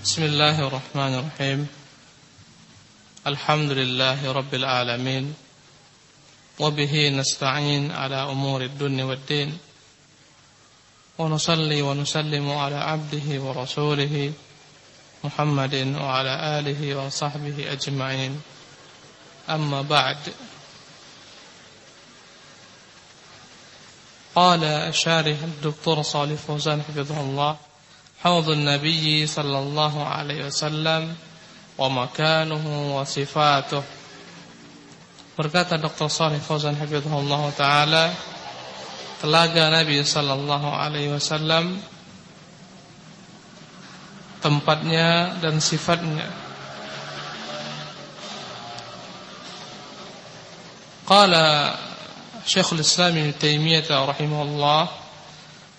بسم الله الرحمن الرحيم الحمد لله رب العالمين وبه نستعين على أمور الدنيا والدين ونصلي ونسلم على عبده ورسوله محمد وعلى آله وصحبه أجمعين أما بعد قال الشارح الدكتور صالح فوزان حفظه الله حوض النبي صلى الله عليه وسلم ومكانه وصفاته. Berkata Dr. Shalih Fauzan hafizahullah taala, telaga Nabi sallallahu alaihi wasallam, tempatnya dan sifatnya. Qala Syekhul Islam Ibnu Taimiyah rahimahullah,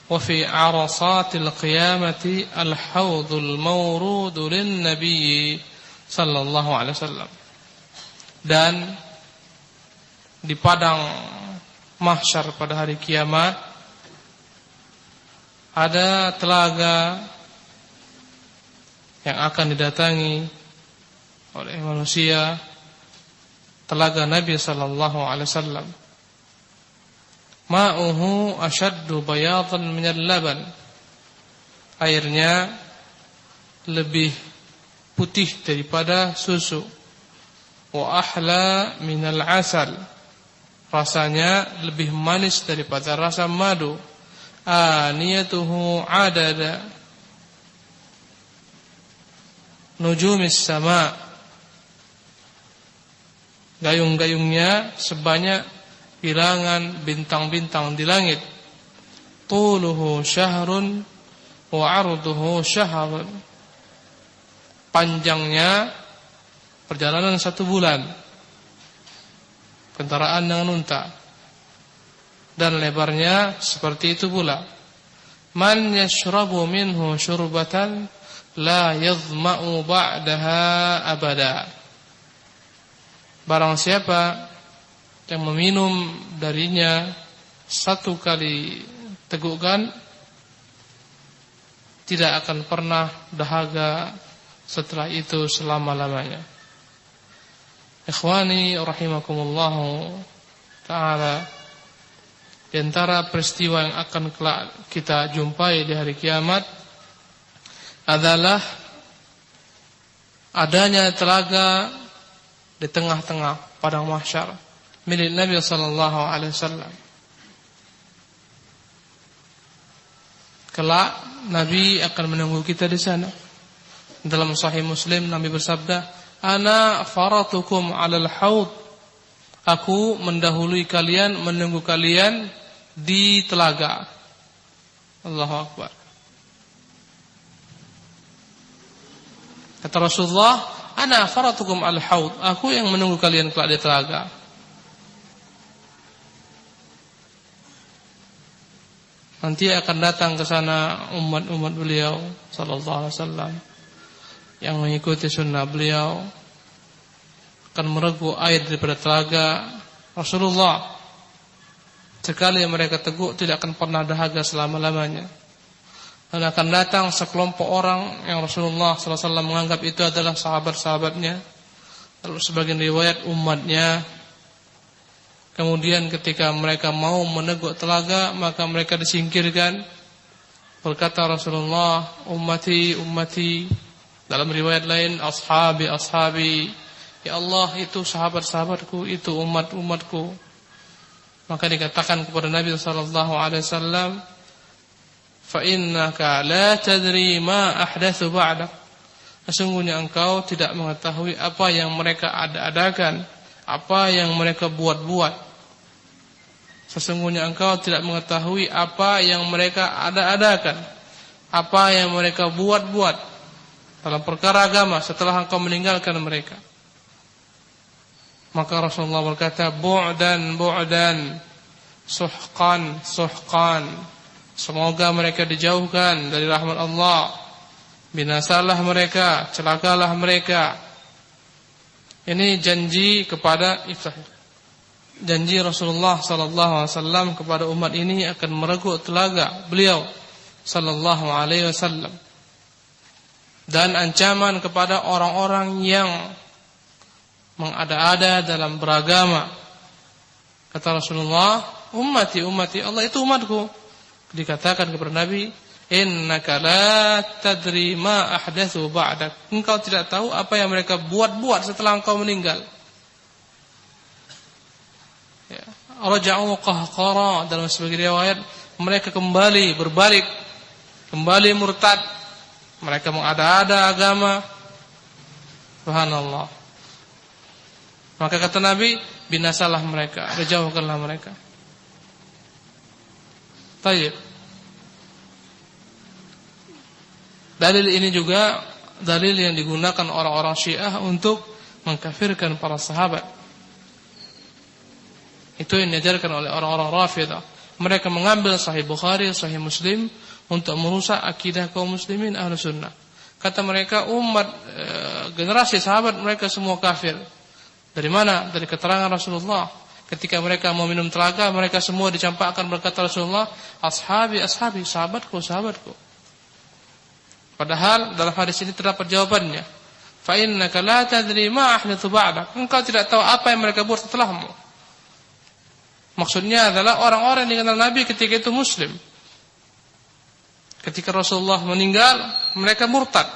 وفي عرصات القيامة الحوض المورود للنبي صلى الله عليه وسلم. Dan di padang mahsyar pada hari kiamat ada telaga yang akan didatangi oleh manusia, telaga Nabi sallallahu alaihi wasallam. Ma'uhu ashaddu bayadan minal laban. Airnya lebih putih daripada susu. Wa ahla minal asal. Rasanya lebih manis daripada rasa madu. Aniyatuhu adada nujumis sama. Gayung-gayungnya sebanyak bilangan bintang-bintang di langit. Tuluhu syahrun wa arduhu syahrun. Panjangnya perjalanan 1 bulan, kendaraan dengan unta, dan lebarnya seperti itu pula. Man yashrabu minhu syurbatan la yadhma'u ba'daha abada. Barang siapa yang meminum darinya 1 kali tegukan, tidak akan pernah dahaga setelah itu selama-lamanya. Ikhwani rahimakumullah ta'ala, di antara peristiwa yang akan kita jumpai di hari kiamat adalah adanya telaga di tengah-tengah padang mahsyar milik Nabi sallallahu alaihi wasallam. Kelak Nabi akan menunggu kita di sana. Dalam Sahih Muslim Nabi bersabda, "Ana faratukum 'alal haud." Aku mendahului kalian, menunggu kalian di telaga. Allahu Akbar. Kata Rasulullah, "Ana faratukum 'alal haud." Aku yang menunggu kalian kelak di telaga. Nanti akan datang ke sana umat-umat beliau sallallahu alaihi wasallam yang mengikuti sunnah beliau, akan mereguk air daripada telaga Rasulullah. Sekali mereka teguk, tidak akan pernah dahaga selama-lamanya. Dan akan datang sekelompok orang yang Rasulullah sallallahu alaihi wasallam menganggap itu adalah sahabat-sahabatnya, lalu sebagian riwayat umatnya. Kemudian ketika mereka mau meneguk telaga, maka mereka disingkirkan. Berkata Rasulullah, "Ummati, ummati." Dalam riwayat lain, "Ashabi, ashabi." Ya Allah, itu sahabat-sahabatku, itu umat-umatku. Maka dikatakan kepada Nabi sallallahu alaihi wasallam, "Fa innaka la tadri ma ahdatsu ba'dak." Sesungguhnya engkau tidak mengetahui apa yang mereka ada-adakan, apa yang mereka buat-buat. Sesungguhnya engkau tidak mengetahui apa yang mereka ada-adakan, apa yang mereka buat-buat dalam perkara agama setelah engkau meninggalkan mereka. Maka Rasulullah berkata, "Bu'dan, bu'dan, suhqan, suhqan." Semoga mereka dijauhkan dari rahmat Allah. Binasalah mereka, celakalah mereka. Ini janji kepada janji Rasulullah sallallahu alaihi wasallam kepada umat ini akan mereguk telaga beliau sallallahu alaihi wasallam. dan ancaman kepada orang-orang yang mengada-ada dalam beragama. Kata Rasulullah, ummati ummati, Allah itu umatku. Dikatakan kepada Nabi, innaka la tadri ma ahdatsu ba'dak. Engkau tidak tahu apa yang mereka buat-buat setelah engkau meninggal. Ya. Raja'u qahqara, dalam sebagian riwayat mereka kembali berbalik, kembali murtad. Mereka mengada-ada agama. Subhanallah. Maka kata Nabi, binasalah mereka, jauhkanlah mereka. Baik. Dalil ini juga dalil yang digunakan orang-orang Syiah untuk mengkafirkan para sahabat. Itu yang diajarkan oleh orang-orang Rafidah. Mereka mengambil Sahih Bukhari, Sahih Muslim untuk merusak akidah kaum muslimin Ahlus Sunnah. Kata mereka, generasi sahabat mereka semua kafir. Dari mana? Dari keterangan Rasulullah. Ketika mereka mau minum telaga, mereka semua dicampakkan, berkata Rasulullah, ashabi, ashabi, sahabatku, sahabatku. Padahal dalam hadis ini terdapat jawabannya. Fa innaka la tadri ma ahdatsu ba'dak. Engkau tidak tahu apa yang mereka buat setelahmu. Maksudnya adalah orang-orang yang dikenal Nabi ketika itu muslim. Ketika Rasulullah meninggal, mereka murtad.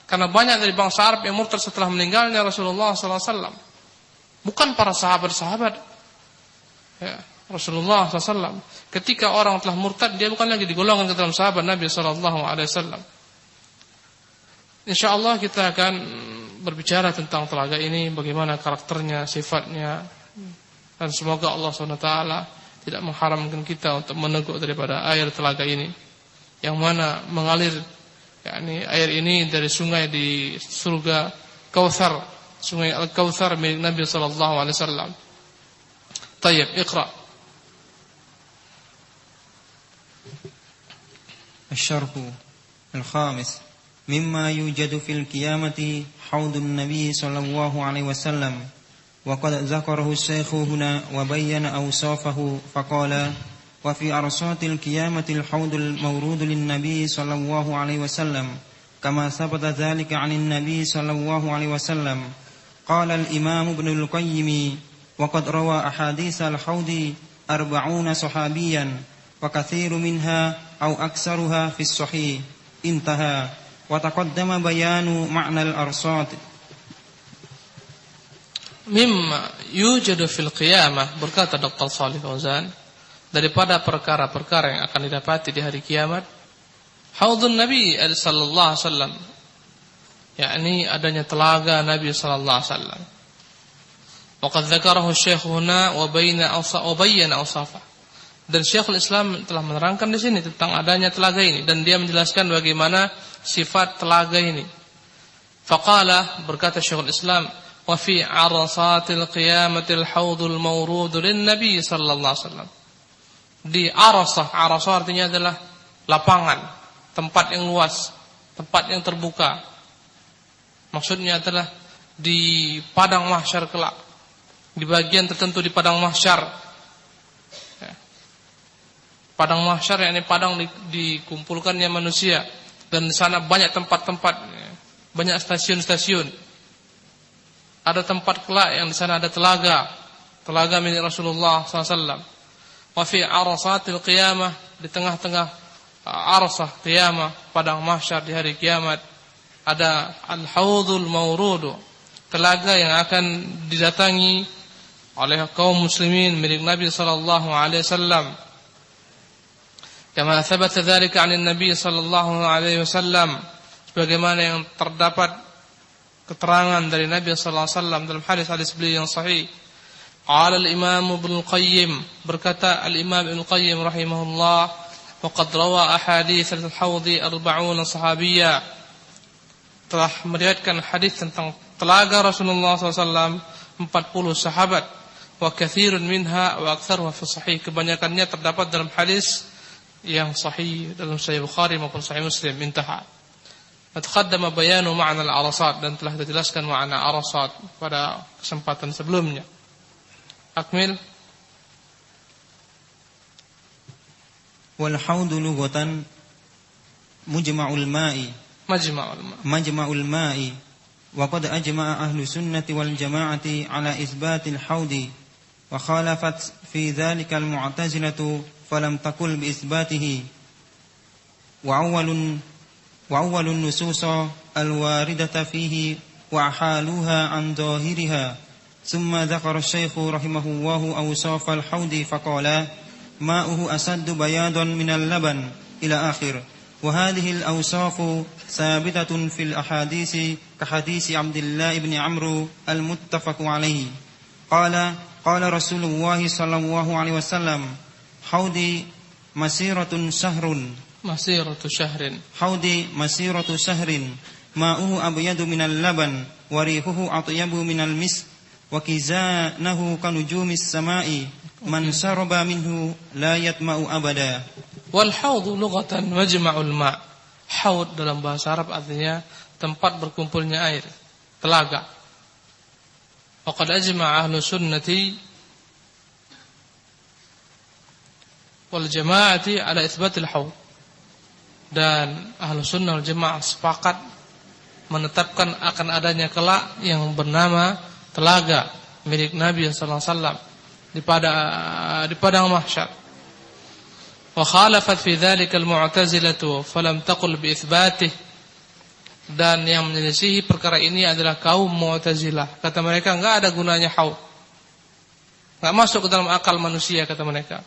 Karena banyak dari bangsa Arab yang murtad setelah meninggalnya Rasulullah SAW. Bukan para sahabat-sahabat. Ya, Rasulullah SAW. Ketika orang telah murtad, dia bukan lagi digolongkan ke dalam sahabat Nabi SAW. InsyaAllah kita akan berbicara tentang telaga ini, bagaimana karakternya, sifatnya, dan semoga Allah SWT tidak mengharamkan kita untuk meneguk daripada air telaga ini, yang mana mengalir, yakni air ini dari sungai di surga Kautsar, sungai Al-Kautsar milik Nabi SAW. Tayyib, iqra. Asy-syarh al-khamis مما يوجد في القيامة حوض النبي صلى الله عليه وسلم وقد ذكره الشيخ هنا وبين أوصافه فقال وفي عرصات القيامة الحوض المورود للنبي صلى الله عليه وسلم كما ثبت ذلك عن النبي صلى الله عليه وسلم. قال الإمام ابن القيم وقد روى أحاديث الحوض 40 صحابيا وكثير منها أو أكثرها في الصحيح. انتهى. وتقدم بيان معنى الأرصاد. Mimma yujadu fil qiyamah, berkata Dr. Shalih Fauzan, daripada perkara-perkara yang akan didapati di hari kiamat, haudun Nabi sallallahu alaihi wasallam, yakni adanya telaga Nabi sallallahu alaihi wasallam. Waqad dzakarahu Syekh huna wa bayyana awsafah. Dan Syekhul Islam telah menerangkan di sini tentang adanya telaga ini, dan dia menjelaskan bagaimana sifat telaga ini. Faqala, berkata Syekhul Islam, wa fi arasatil qiyamatil haudul mawrud lin Nabi sallallahu alaihi wasallam. Di arasah artinya adalah lapangan, tempat yang luas, tempat yang terbuka. Maksudnya adalah di padang mahsyar kelak, di bagian tertentu di padang mahsyar. Padang mahsyar, yakni padang dikumpulkannya manusia, dan di sana banyak tempat-tempat, banyak stasiun-stasiun. Ada tempat kelak yang di sana ada telaga milik Rasulullah SAW. Wa fi arasatil qiyamah, di tengah-tengah arasah qiyamah, padang mahsyar di hari kiamat, ada al-haudul mawrudu, telaga yang akan didatangi oleh kaum muslimin milik Nabi SAW. Kama thabata dzalika 'anil Nabi sallallahu alaihi wasallam, sebagaimana yang terdapat keterangan dari Nabi sallallahu alaihi wasallam dalam hadis-hadis beliau yang sahih. Qala al-Imam Ibnu Qayyim, berkata al-Imam Ibnu Qayyim rahimahullah, wa qad rawa ahadits al-haud 40 sahabiyya, telah meriwayatkan hadis tentang telaga Rasulullah sallallahu alaihi wasallam 40 sahabat, wa katsirun minha wa aktsaruha fi sahih, kebanyakannya terdapat dalam hadis yang sahih dalam Sahih Bukhari maupun Sahih Muslim. Intaha. Taqaddama bayanu ma'na al-arasat, dan telah dijelaskan makna arasat pada kesempatan sebelumnya. Akmil. Wal haudu lughatan mujma'ul ma'i. majma'ul ma'i wa qad ajma'a ahlu sunnati wal jama'ati ala isbatil haudi wa khalafat fi dhalika al mu'tazilatu falam taqul bi isbatihi wa awwalun nususa al waridata fihi wa haluha an dhahiriha thumma dhakara asy-syaikh rahimahullahu awsaf al haudi faqala ma'uhu asaddu bayadan minal laban ila akhir. Wa hadhihi al-awsaf sabitatun fil ahadits ka hadits Abdullah ibn Amr al-muttafaq alayhi. Qala Rasulullah sallallahu alaihi wasallam haudi masiratu shahrin haudi masiratu shahrin ma'uhu abyadu minal laban wa rihuhu atyabu minal misk wa kizanahu kanujumis samai man syaraba minhu la yatma'u abada. Wal haud lughatan majma'ul ma'. Haud dalam bahasa Arab artinya tempat berkumpulnya air, telaga. Wa qad ajma'a ahlu sunnati wal jama'ati ala itsbatil haud. Dan ahlu sunnah wal jamaah sepakat menetapkan akan adanya kelak yang bernama telaga milik Nabi sallallahu alaihi wasallam di padang mahsyar. Wa khalafat fi dzalika al-mu'tazilatu falam taqul bi itsbatih. Dan yang menyelisihi perkara ini adalah kaum Mu'tazilah. Kata mereka enggak ada gunanya haud. Enggak masuk ke dalam akal manusia, kata mereka.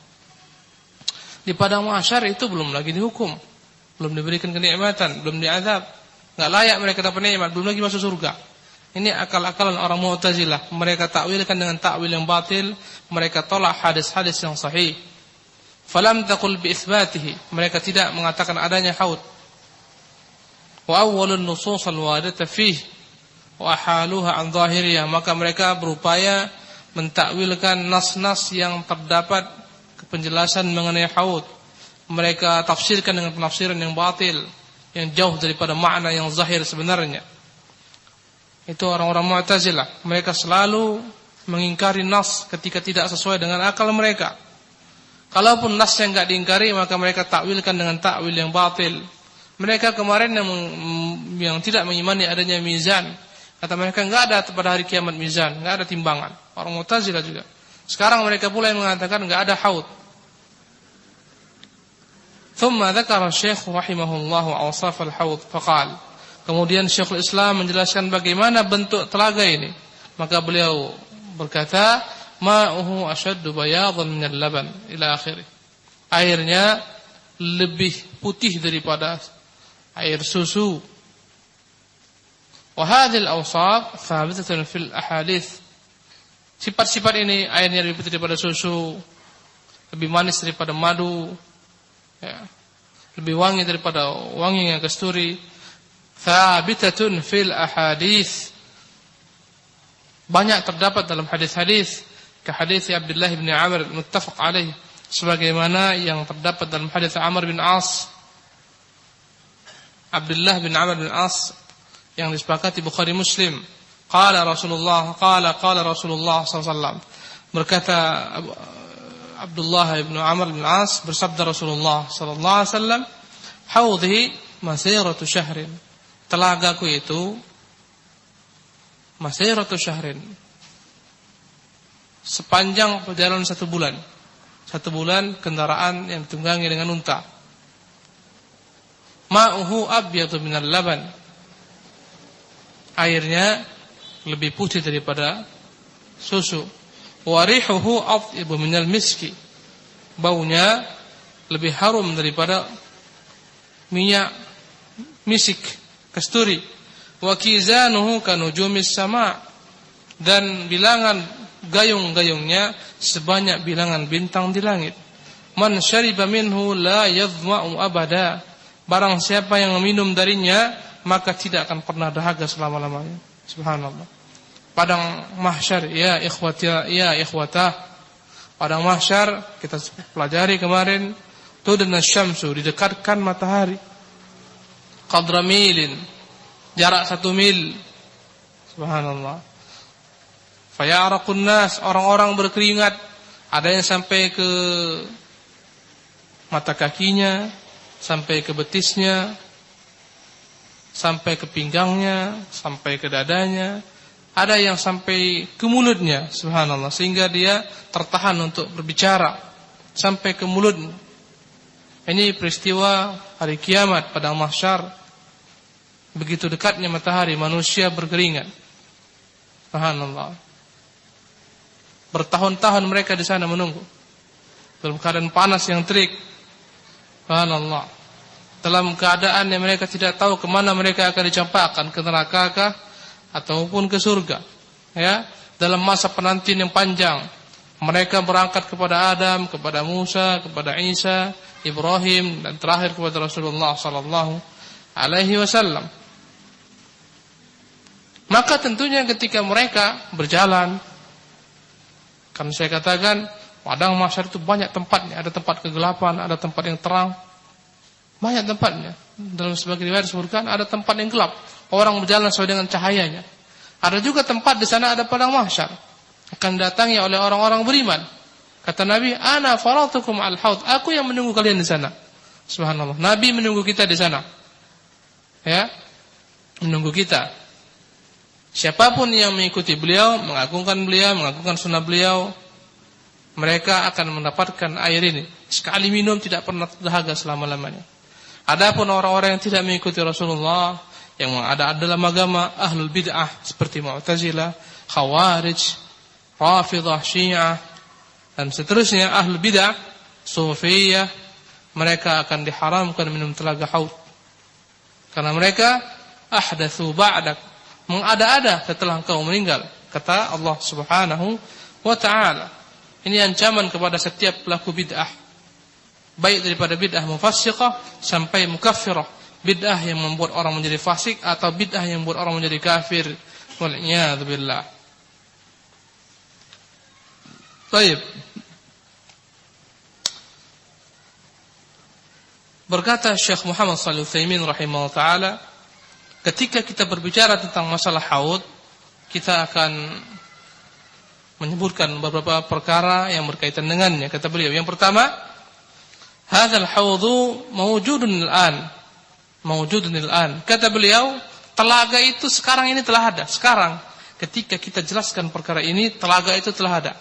Di padang mahsyar itu belum lagi dihukum, belum diberikan kenikmatan, belum diazab. Enggak layak mereka dapat nikmat, belum lagi masuk surga. Ini akal-akalan orang Mu'tazilah. Mereka takwilkan dengan takwil yang batil. Mereka tolak hadis-hadis yang sahih. Falam taqul bi itsbatihi. Mereka tidak mengatakan adanya haud. Wa awwalun nusus al-waridata fihi wa haluha an dhahiriha. Maka mereka berupaya mentakwilkan nas-nas yang terdapat penjelasan mengenai haud. Mereka tafsirkan dengan penafsiran yang batil, yang jauh daripada makna yang zahir sebenarnya. Itu orang-orang Mu'tazilah. Mereka selalu mengingkari nas ketika tidak sesuai dengan akal mereka. Kalaupun nas yang enggak diingkari, maka mereka takwilkan dengan takwil yang batil. Mereka kemarin yang tidak mengimani adanya mizan, kata mereka enggak ada pada hari kiamat mizan, enggak ada timbangan. Orang Mu'tazilah juga. Sekarang mereka pula yang mengatakan enggak ada haud. Thumma dzakara Syekh rahimahullahu awsaf al-haud faqala. Kemudian Syekhul Islam menjelaskan bagaimana bentuk telaga ini. Maka beliau berkata, ma'uhu ashaddu bayadan minal laban ila akhirih. Airnya lebih putih daripada air susu. Wa hadhil awsaf thabitatun fil ahadits. Sifat-sifat ini, airnya lebih putih daripada susu, lebih manis daripada madu, ya, lebih wangi daripada wanginya kasturi. Thabitatun fil ahadits. Banyak terdapat dalam hadis-hadis. Ke hadis Abdullah bin Amr muttafaq alaih, sebagaimana yang terdapat dalam hadis Amr bin As. Abdullah bin Amr bin As yang disepakati Bukhari Muslim. Qala Rasulullah sallallahu alaihi wasallam. Berkata Abdullah bin Amr bin As, bersabda Rasulullah sallallahu alaihi wasallam, haudhi masiratu syahrin. Telagaku itu masiratu syahrin, sepanjang perjalanan 1 bulan. 1 bulan kendaraan yang ditunggangi dengan unta. Ma'uhu abyadu minal laban. Airnya lebih putih daripada susu. Wa rihuhu atyabu minal miski. Baunya lebih harum daripada minyak misik, kasturi. Wa kizanuhu kanujumis sama. Dan bilangan gayung-gayungnya sebanyak bilangan bintang di langit. Man syariba minhu la yadhma'u abada. Barang siapa yang meminum darinya, maka tidak akan pernah dahaga selama-lamanya. Subhanallah. Padang mahsyar, ya ikhwati, ya ikhwatah. Padang mahsyar kita pelajari kemarin, tudna syamsu, didekatkan matahari. Qadra milin, jarak 1 mil. Subhanallah. Fayaraqun nas, orang-orang berkeringat, ada yang sampai ke mata kakinya, sampai ke betisnya. sampai ke pinggangnya, sampai ke dadanya, ada yang sampai ke mulutnya, subhanallah, sehingga dia tertahan untuk berbicara sampai ke mulutnya. Ini peristiwa hari kiamat pada mahsyar. Begitu dekatnya matahari, manusia berkeringat. Subhanallah. Bertahun-tahun mereka di sana menunggu dalam keadaan panas yang terik. Subhanallah. Dalam keadaan yang mereka tidak tahu kemana mereka akan dicampakkan, ke neraka kah ataupun ke surga. Ya, dalam masa penantian yang panjang, mereka berangkat kepada Adam, kepada Musa, kepada Isa, Ibrahim, dan terakhir kepada Rasulullah sallallahu alaihi wasallam. Maka tentunya ketika mereka berjalan, kan saya katakan padang mahsyar itu banyak tempatnya, ada tempat kegelapan, ada tempat yang terang, banyak tempatnya. Dalam sebagian riwayat disebutkan ada tempat yang gelap, orang berjalan sesuai dengan cahayanya. Ada juga tempat di sana ada padang mahsyar, akan datangi oleh orang-orang beriman. Kata Nabi, ana faratukum al-haud, aku yang menunggu kalian di sana. Subhanallah, Nabi menunggu kita di sana. Ya, menunggu kita. Siapapun yang mengikuti beliau, mengagungkan sunnah beliau, mereka akan mendapatkan air ini. Sekali minum tidak pernah dahaga selama-lamanya. Adapun orang-orang yang tidak mengikuti Rasulullah, yang ada dalam agama ahlul bid'ah seperti Mu'tazilah, Khawarij, Rafidhah, Syiah, dan seterusnya ahlul bid'ah, Sufiyah, mereka akan diharamkan minum telaga haud. Karena mereka ahdatsu ba'dak, mengada-ada setelah engkau meninggal, kata Allah Subhanahu wa taala. Ini ancaman kepada setiap pelaku bid'ah, baik daripada bid'ah mufassiqah sampai mukaffirah, bid'ah yang membuat orang menjadi fasik atau bid'ah yang membuat orang menjadi kafir. Wal'iyadzu billah. Baik. Berkata Syekh Muhammad Shalih Al-Utsaimin rahimahullah taala, ketika kita berbicara tentang masalah haud, kita akan menyebutkan beberapa perkara yang berkaitan dengannya. Kata beliau, yang pertama, hadzal haudhu mawjudun al-an. Mawjudun al-an. Kata beliau, telaga itu sekarang ini telah ada. Sekarang ketika kita jelaskan perkara ini, telaga itu telah ada.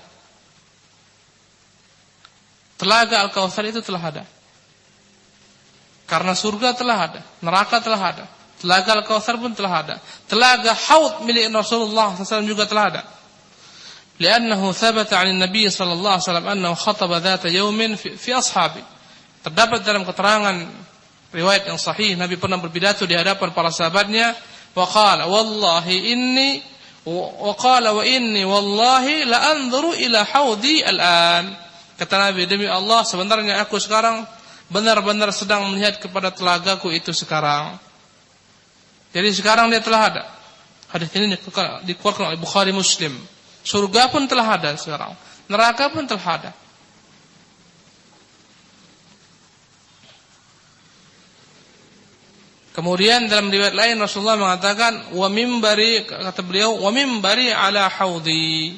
Telaga Al-Kautsar itu telah ada. Karena surga telah ada, neraka telah ada. Telaga Al-Kautsar pun telah ada. Telaga haud milik Rasulullah SAW juga telah ada. Li'annahu thabata 'an Nabi sallallahu alaihi wasallam annahu khataba dzata yaumin fi ashabi. Terdapat dalam keterangan riwayat yang sahih, Nabi pernah berpidato di hadapan para sahabatnya, wa qala wallahi inni wallahi la anzuru ila haudi al-an. Kata Nabi, demi Allah sebenarnya aku sekarang benar-benar sedang melihat kepada telagaku itu sekarang. Jadi sekarang dia telah ada. Hadis ini dikeluarkan oleh Bukhari Muslim. Surga pun telah ada sekarang, neraka pun telah ada. Kemudian dalam riwayat lain Rasulullah mengatakan, wa mimbari, kata beliau, wa mimbari ala haudi.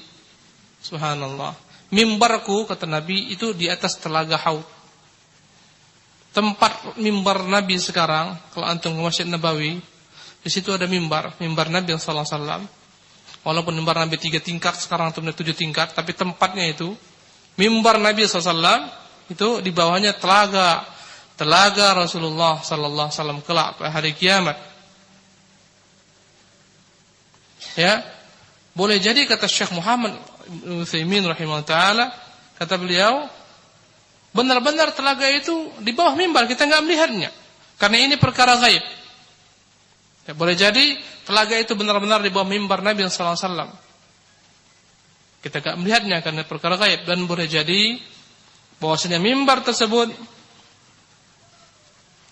Subhanallah. Mimbarku, kata Nabi, itu di atas telaga haud. Tempat mimbar Nabi sekarang, kalau antum ke Masjid Nabawi, di situ ada mimbar Nabi sallallahu alaihi wasallam. Walaupun mimbar Nabi 3 tingkat, sekarang antum 7 tingkat, tapi tempatnya itu mimbar Nabi sallallahu alaihi wasallam, itu di bawahnya telaga Rasulullah sallallahu alaihi wasallam kelak pada hari kiamat. Ya. Boleh jadi kata Syekh Muhammad Utsaimin rahimahullah taala, kata beliau, benar-benar telaga itu di bawah mimbar, kita enggak melihatnya. Karena ini perkara gaib. Ya, boleh jadi telaga itu benar-benar di bawah mimbar Nabi sallallahu alaihi wasallam. Kita enggak melihatnya karena perkara gaib, dan boleh jadi bahwasanya mimbar tersebut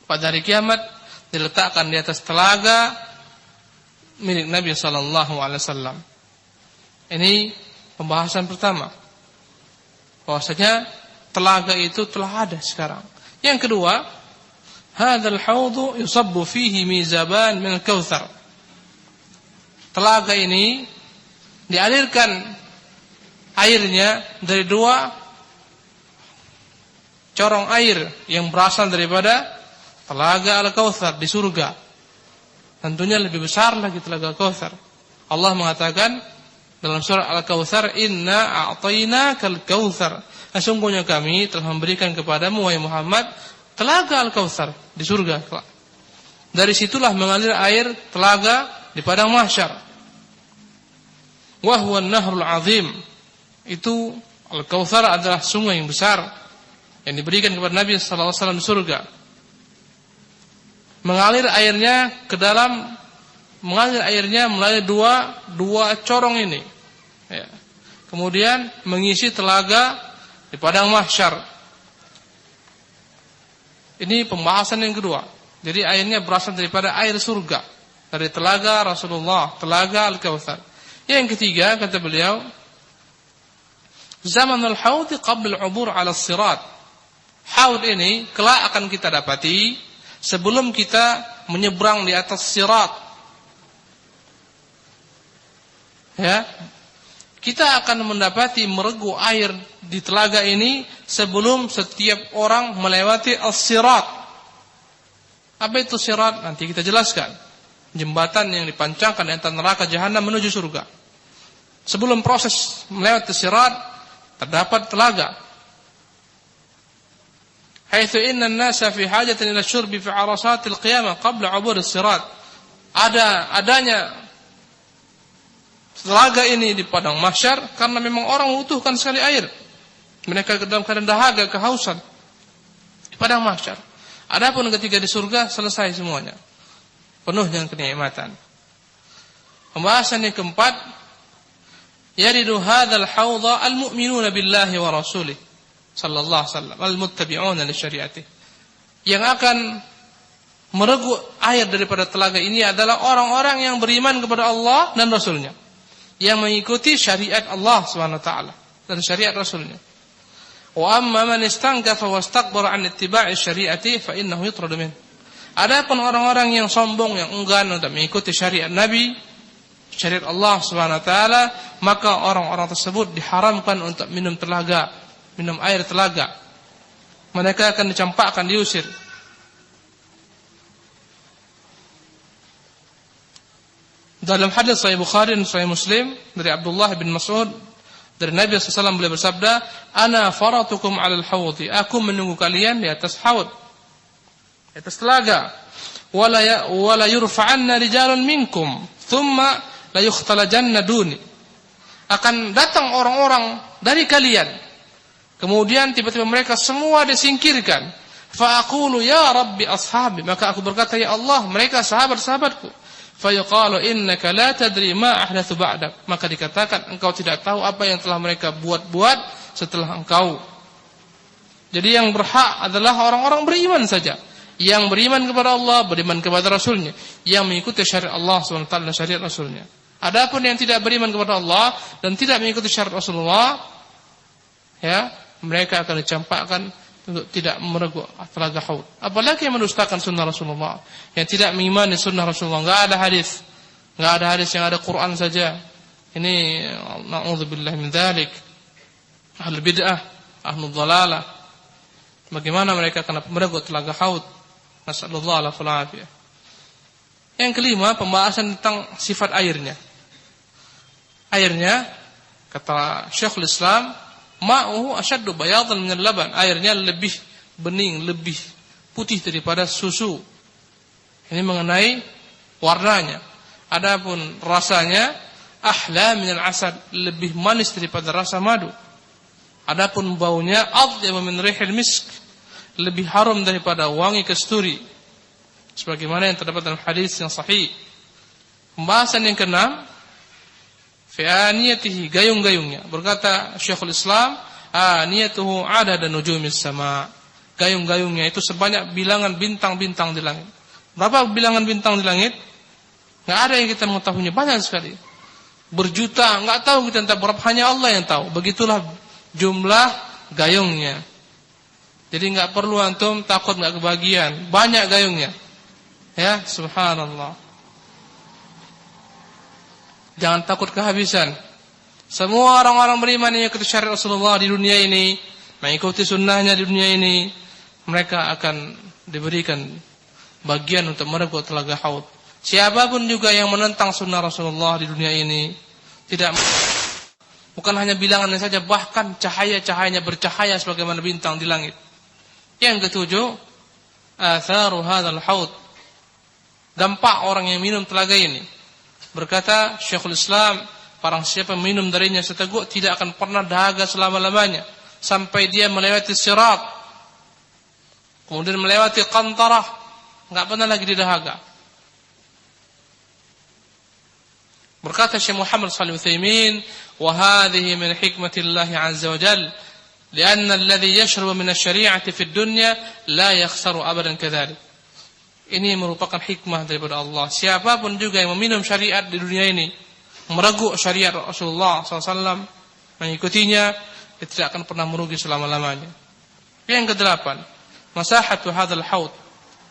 pada hari kiamat diletakkan di atas telaga milik Nabi sallallahu alaihi wasallam. Ini pembahasan pertama, bahwasanya telaga itu telah ada sekarang. Yang kedua, hadzal haudhu yusabbu fihi mizaban min al-kautsar. Telaga ini dialirkan airnya dari 2 corong air yang berasal daripada telaga Al-Kautsar di surga. tentunya lebih besar lagi telaga Kautsar. Allah mengatakan dalam surah Al-Kautsar, "Inna a'tainakal kautsar." Sesungguhnya kami telah memberikan kepadamu wahai Muhammad telaga Al-Kautsar di surga. Dari situlah mengalir air telaga di padang mahsyar. Wa huwa an-nahrul 'azim. Itu Al-Kautsar adalah sungai yang besar yang diberikan kepada Nabi sallallahu alaihi wasallam di surga. Mengalir airnya melalui dua corong ini. Ya. Kemudian mengisi telaga di padang mahsyar. Ini pembahasan yang kedua. Jadi airnya berasal daripada air surga, dari telaga Rasulullah, telaga Al-Kautsar. Yang ketiga kata beliau, zamanul haud qabla al-'ubur 'ala as-sirat. Haud ini kelak akan kita dapati sebelum kita menyeberang di atas sirat. Ya. Kita akan mendapati meregu air di telaga ini sebelum setiap orang melewati as-sirat. Apa itu sirat? Nanti kita jelaskan. Jembatan yang dipancangkan antara neraka jahanam menuju surga. Sebelum proses melewati sirat, terdapat telaga. Haitsu inna an-nasa fi hajatin ila syurbi fi 'arasatil qiyamah qabla 'ubur as-sirat. Adanya telaga ini di padang mahsyar karena memang orang membutuhkan sekali air. Mereka dalam keadaan dahaga, kehausan di padang mahsyar. Adapun ketika di surga selesai semuanya, penuh dengan kenikmatan. Pembahasan yang keempat, yaridu hadzal haudha al-mu'minuna billahi wa rasulih sallallahu alaihi wasallam al-muttabi'una li syari'atih. Yang akan meregu air daripada telaga ini adalah orang-orang yang beriman kepada Allah dan Rasulnya, yang mengikuti syariat Allah Subhanahu wa taala dan syariat Rasulnya. Wa amma man istankafa wastakbara an ittiba'i syari'ati fa innahu yutradu min. Adapun orang-orang yang sombong, yang enggan untuk mengikuti syariat Nabi, syariat Allah Subhanahu wa taala, maka orang-orang tersebut diharamkan untuk minum air telaga. Mereka akan dicampakkan, diusir. Dalam hadis Sahih Bukhari dan Sahih Muslim dari Abdullah bin Mas'ud, dari Nabi SAW beliau bersabda, "Ana faratukum 'alal hawdi." Aku menunggu kalian di atas haud, di atas telaga. Wala yurfa'anna rijalun minkum, thumma la yukhtalajanna duni. Akan datang orang-orang dari kalian, kemudian tiba-tiba mereka semua disingkirkan. Fa aqulu ya Rabbi ashabi. Maka aku berkata, ya Allah, mereka sahabat-sahabatku. Fayuqalu innaka la tadri ma ahdatsu ba'dak. Maka dikatakan engkau tidak tahu apa yang telah mereka buat-buat setelah engkau. Jadi yang berhak adalah orang-orang beriman saja, yang beriman kepada Allah, beriman kepada Rasulnya, yang mengikuti syariat Allah SWT dan syariat Rasulnya. Adapun yang tidak beriman kepada Allah dan tidak mengikuti syariat Rasulullah, ya, mereka akan dicampakkan untuk tidak meregu telaga haud. Apalagi yang mendustakan sunnah Rasulullah, yang tidak mengimani sunnah Rasulullah. Enggak ada hadis, yang ada Quran saja. Ini na'udzubillah min dzalik. Ahlul bid'ah, ahlul dhalalah. Bagaimana mereka akan meregu telaga haud? Nasallallahu alaihi wasallam. Yang kelima, pembahasan tentang sifat airnya. Airnya, kata Syekhul Islam, ma'uhu asyaddu bayadan minal laban. Airnya lebih bening, lebih putih daripada susu. Ini mengenai warnanya. Adapun rasanya, ahla minal asad, lebih manis daripada rasa madu. Adapun baunya, adyabu min rihil misk, lebih harum daripada wangi kasturi. Sebagaimana yang terdapat dalam hadis yang sahih. Pembahasan yang keenam, fi aniyatihi, gayung-gayungnya. Berkata Syekhul Islam, aniyatuhu adada nujumis sama. Gayung-gayungnya itu sebanyak bilangan bintang-bintang di langit. Berapa bilangan bintang di langit? Enggak ada yang kita mengetahuinya, banyak sekali. Berjuta, enggak tahu kita entah berapa, hanya Allah yang tahu. Begitulah jumlah gayungnya. Jadi enggak perlu antum takut enggak kebagian, banyak gayungnya. Ya, subhanallah. Jangan takut kehabisan. Semua orang-orang beriman yang mengikuti syariat Rasulullah di dunia ini, mengikuti sunnahnya di dunia ini, mereka akan diberikan bagian untuk meregu telaga haud. Siapapun juga yang menentang sunnah Rasulullah di dunia ini bukan hanya bilangannya saja, bahkan cahayanya bercahaya sebagaimana bintang di langit. Yang ketujuh, atharu hadzal haud, dampak orang yang minum telaga ini. Berkata Syekhul Islam, barang siapa minum darinya seteguk tidak akan pernah dahaga selama-lamanya sampai dia melewati sirat, kemudian melewati qantarah, enggak pernah lagi didahaga. Berkata Syekh Muhammad Shalih Utsaimin, wa hadhihi min hikmatillah azza wa jalla, lianna alladhi yashrabu min asy-syari'ati fid dunya la yakhsaru abadan kadzalik. Ini merupakan hikmah daripada Allah. Siapapun juga yang meminum syariat di dunia ini, meraguk syariat Rasulullah SAW, mengikutinya, dia tidak akan pernah merugi selama-lamanya. Yang kedelapan, masahatu hadzal haud,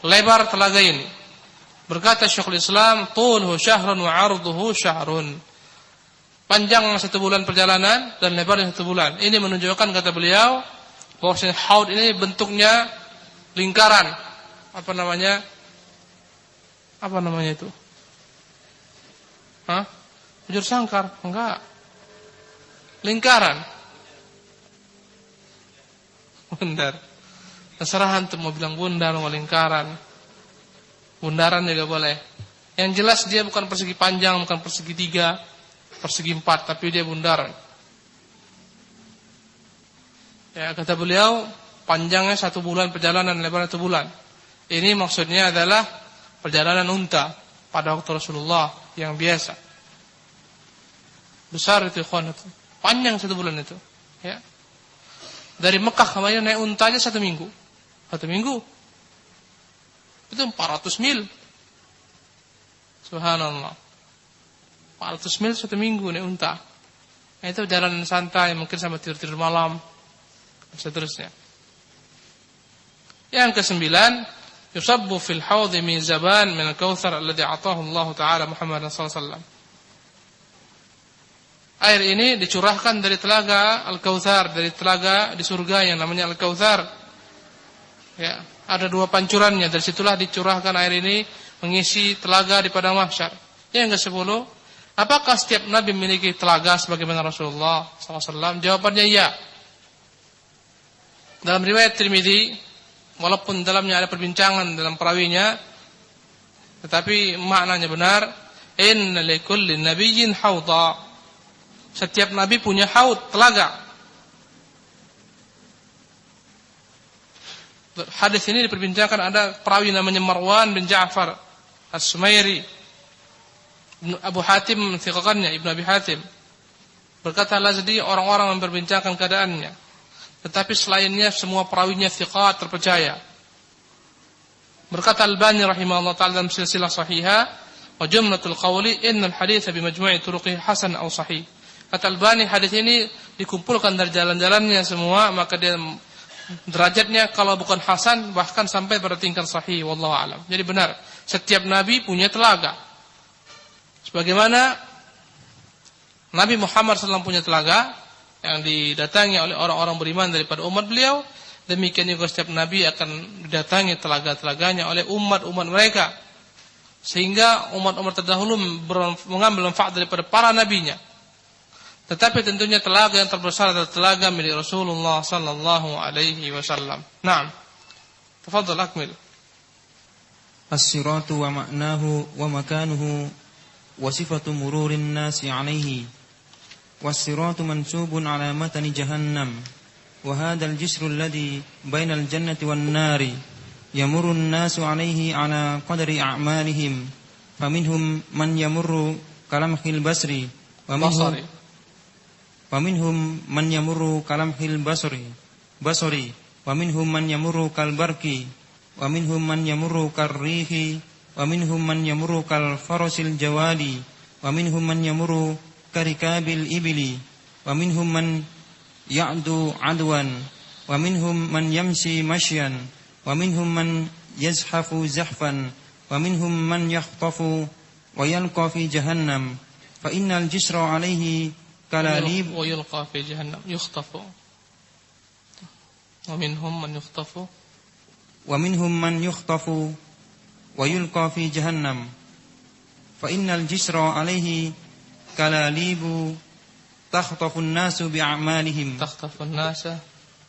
lebar telaga ini. Berkata Syekhul Islam, tulhu syahrun wa arduhu syahrun. Panjang 1 bulan perjalanan dan lebarnya 1 bulan. Ini menunjukkan, kata beliau, bahwa haud ini bentuknya lingkaran. Apa namanya itu? Bujur sangkar? Enggak. Lingkaran. Bundar. Terserah antum mau bilang bundar, mau lingkaran. Bundaran juga boleh. Yang jelas dia bukan persegi panjang, bukan persegi 3, persegi 4, tapi dia bundaran. Ya, kata beliau, panjangnya 1 bulan perjalanan, lebarnya 1 bulan. Ini maksudnya adalah perjalanan unta pada waktu Rasulullah yang biasa. Besar itu, ikhwan, itu. Panjang 1 bulan itu. Ya. Dari Mekah ke Madinah naik untanya 1 minggu. 1 minggu. Itu 400 mil. Subhanallah. 400 mil 1 minggu naik unta. Nah, itu jalan santai, mungkin sama tidur-tidur malam, dan seterusnya. Yang ke-9, yusabbu fil haudhi min zaban min al-kautsar alladhi a'tahu Allah Ta'ala Muhammadan sallallahu alaihi wasallam. Air ini dicurahkan dari telaga Al-Kautsar, dari telaga di surga yang namanya Al-Kautsar. Ya, ada 2 pancurannya, dari situlah dicurahkan air ini mengisi telaga di padang mahsyar. Yang ke-10, apakah setiap nabi memiliki telaga sebagaimana Rasulullah SAW? Jawabannya ya. Dalam riwayat Tirmidzi, walaupun dalamnya ada perbincangan dalam perawinya, tetapi maknanya benar. Inna likulli nabiyyin haudha. Setiap nabi punya haud, telaga. Hadis ini diperbincangkan, ada perawi namanya Marwan bin Ja'far As-Sumairi, Abu Hatim mensiqakannya, Ibnu Abi Hatim. Berkata Lazdi, orang-orang memperbincangkan keadaannya, tetapi selainnya semua perawinya thiqat, terpercaya. Berkata Albani rahimahullah ta'ala dalam silsilah sahihah, wa jumlatul qawli innal haditha bimajmu'i turuqihi hasan aw sahih. Kata Albani, hadis ini dikumpulkan dari jalan-jalannya semua, maka dia derajatnya kalau bukan hasan bahkan sampai pada tingkat sahih, wallahu alam. Jadi benar, setiap nabi punya telaga. Sebagaimana Nabi Muhammad SAW punya telaga yang didatangi oleh orang-orang beriman daripada umat beliau, demikian juga setiap nabi akan didatangi telaga-telaganya oleh umat-umat mereka. Sehingga umat-umat terdahulu mengambil manfaat daripada para nabinya. Tetapi tentunya telaga yang terbesar adalah telaga milik Rasulullah sallallahu alaihi wasallam. Naam. Tafadhal akmil. As-siratu wa ma'nahu wa makanuhu wa sifatu mururin nasi alaihi. Was-siratu mansubun ala matani jahannam. Wa hadzal jisru alladhi bainal jannati wan nari yamurru an-nasu alaihi ala qadri a'malihim. Faminhum man yamurru kalamhil basri wa minhum man yamurru kalamhil basri wa minhum man yamurru kalbarki wa minhum man yamurru karrihi wa minhum man yamurru kalfarasil jawadi wa minhum man yamurru karikabil ibli wa minhum man ya'du adwan wa minhum man yamshi mashyan wa minhum man yazhafu zahfan wa minhum man yakhtafu wa yalqa fi jahannam fa innal jisra alayhi kalalib wa yulqa fi jahannam yukhtafu wa minhum man yukhtafu wa minhum man yukhtafu wa yulqa fi jahannam innal jisra alaihi kalalibu tahtafun nasu bi'amalihim.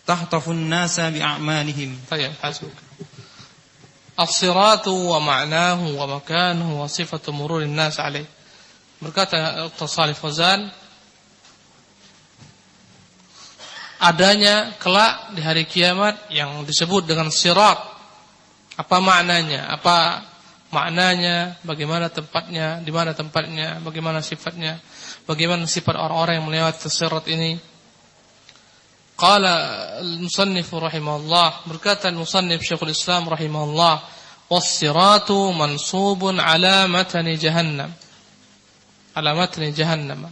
Tahtafun nasa bi'amalihim. Baik, hasbuk. As-siratu wa ma'nahu wa makanuhu wa sifatu mururin nas alaih. Berkata Dr. Shalih Fauzan, adanya kelak di hari kiamat yang disebut dengan sirat. Apa maknanya? Apa maknanya? Bagaimana tempatnya? Di mana tempatnya? Bagaimana sifatnya? Bagaimana sifat orang-orang yang melewati sirat ini? Qala al-musannif rahimahullah, berkata al-musannif Syekhul Islam rahimahullah, was-siratu mansubun ala matni jahannam. Ala matni jahannam.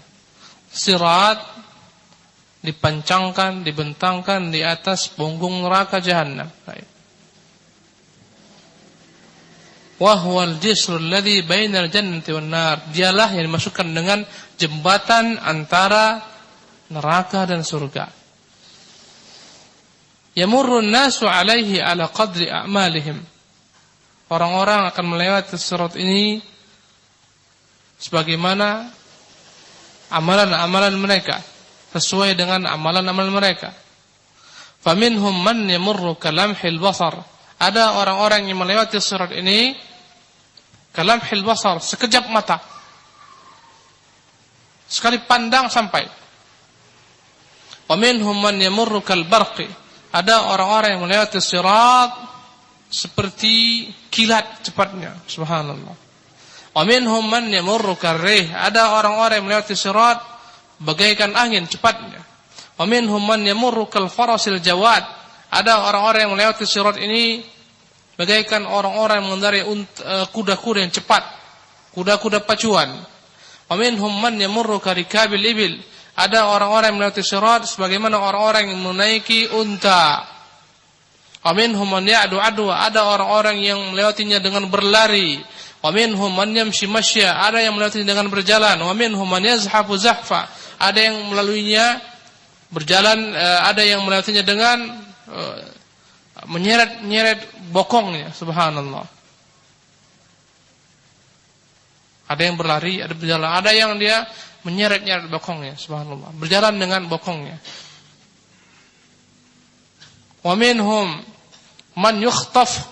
Sirat dipancangkan, dibentangkan di atas punggung neraka jahannam. Baik. Wa huwal jisru alladhi bainal jannati wan nar. Dialah yang dimasukkan dengan jembatan antara neraka dan surga. Yamurrun nasu alaihi ala qadri a'malihim. Orang-orang akan melewati sirat ini sebagaimana amalan-amalan mereka, sesuai dengan amalan-amalan mereka. Faminhum man yamurru kalamhil basar. Ada orang-orang yang melewati sirat ini kalamhil basar, sekejap mata. Sekali pandang sampai. Wa minhum man yamurru kal barqi. Ada orang-orang yang melewati sirat seperti kilat cepatnya, subhanallah. Wa minhum man yamurru karrih. Ada orang-orang yang melewati sirat bagaikan angin cepatnya. Wa minhum man yamurru kal farasil jawad. Ada orang-orang yang melewati sirat ini bagaikan orang-orang yang mengendarai kuda-kuda yang cepat, kuda-kuda pacuan. Wa minhum man yamurru karikabil ibil. Ada orang-orang yang melewati sirat sebagaimana orang-orang yang menaiki unta. Wa minhum man ya'du adwa. Ada orang-orang yang melewatinya dengan berlari. Wa minhum man yamshi mashya. Ada yang melewatinya dengan berjalan. Wa minhum man yazhafu zahfa. Ada yang melaluinya berjalan, ada yang melewatinya dengan menyeret-nyeret bokongnya, subhanallah. Ada yang berlari, ada berjalan, ada yang dia menyeret-nyeret bokongnya, subhanallah, berjalan dengan bokongnya. Wa minhum man yukhtaf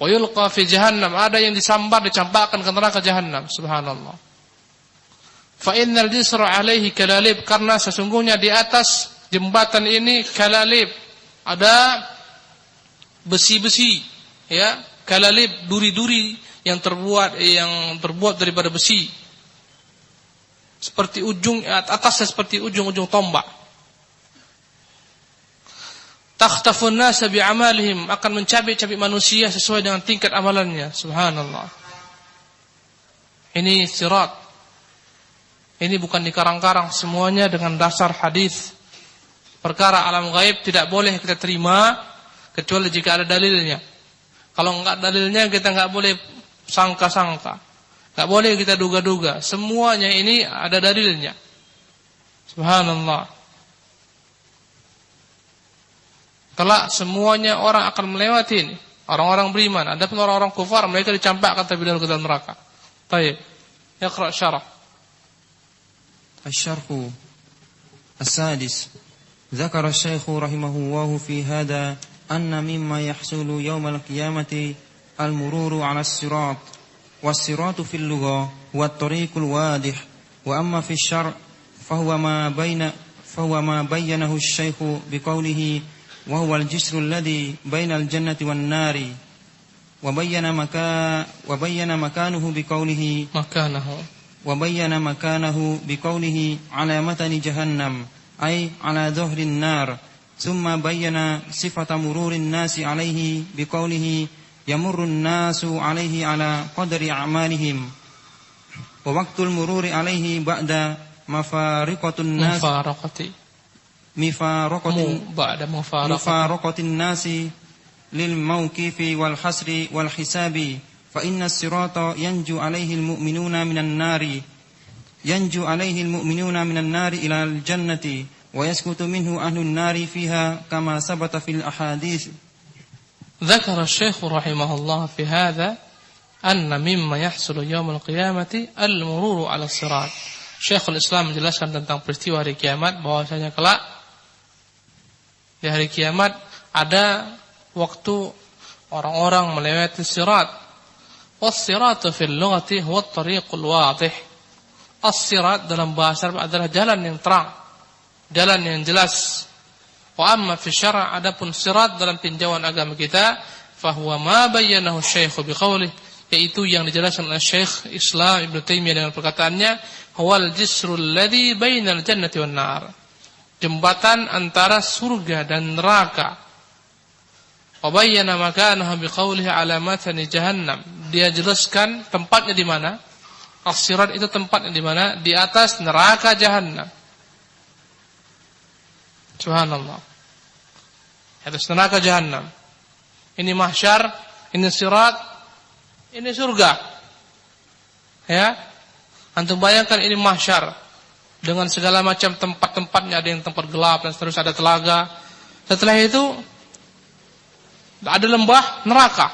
wa yulqa fi jahannam. Ada yang disambar, dicampakkan ke neraka jahannam, subhanallah. Fa innal jisra alaihi kalalib. Karena sesungguhnya di atas jembatan ini kalalib, ada besi-besi, ya, kalalib, duri-duri yang terbuat daripada besi. Seperti ujung atasnya seperti ujung-ujung tombak. Takhtafun nas bi'amalihim, akan mencabik-cabik manusia sesuai dengan tingkat amalannya, subhanallah. Ini sirat. Ini bukan dikarang-karang, semuanya dengan dasar hadis. Perkara alam gaib tidak boleh kita terima kecuali jika ada dalilnya. Kalau enggak dalilnya kita enggak boleh sangka-sangka. Enggak boleh kita duga-duga. Semuanya ini ada dalilnya. Subhanallah. Kelak semuanya orang akan melewati ini. Orang-orang beriman. Adapun orang-orang kufar, mereka dicampakkan terlebih dahulu ke dalam neraka. Baik. Iqra' syarah. Asy-syarh as-sadis. Dzakara asy-syaikh rahimahullahu fi hadza anna mimma yahsulu yaumal qiyamati al-mururu 'ala as-sirat. Was-siratu fil lugha huwa at-tariqul wadih. Wa amma fi asy-syar' fahuwa ma bayyanahu asy-syaikh biqaulihi وهو الجسر الذي بين الجنة والنار وبين مكانه بقوله على متن جهنم أي على ظهر النار ثم بين صفة مرور الناس عليه بقوله يمر الناس عليه على قدر أعمالهم ووقت المرور عليه بعد مفارقة الناس للموقف والحسر والحساب فإن الصراط ينجو عليه المؤمنون من النار إلى الجنة ويسكت منه أهل النار فيها كما ثبت في الأحاديث. ذكر الشيخ رحمه الله في هذا anna mimma yahsulu yaumil qiyamati al-mururu 'ala sirat. Syekhul Islam menjelaskan tentang peristiwa hari kiamat bahwasanya kelak di hari kiamat ada waktu orang-orang melewati sirat. Was-siratu fil lughati huwa at-tariqul wadih. As-sirat dalam bahasa Arab adalah jalan yang terang, jalan yang jelas. Wa amma fi syara' adapun sirat dalam tinjauan agama kita, fahuwa ma bayyanahu Syekh biqaulih, yaitu yang dijelaskan oleh Syekh Islam Ibnu Taimiyah dengan perkataannya, huwal jisrul ladzi bainal jannati wan nar. Jembatan antara surga dan neraka. Wa bayyana makanahu biqaulihi ala matani jahannam. Dia jelaskan tempatnya di mana? As-sirat itu tempatnya di mana? Di atas neraka jahannam. Subhanallah. Atas neraka jahannam. Ini mahsyar, ini sirat, ini surga. Ya. Antum bayangkan ini mahsyar dengan segala macam tempat-tempatnya, ada yang tempat gelap dan seterusnya, ada telaga. Setelah itu ada lembah neraka.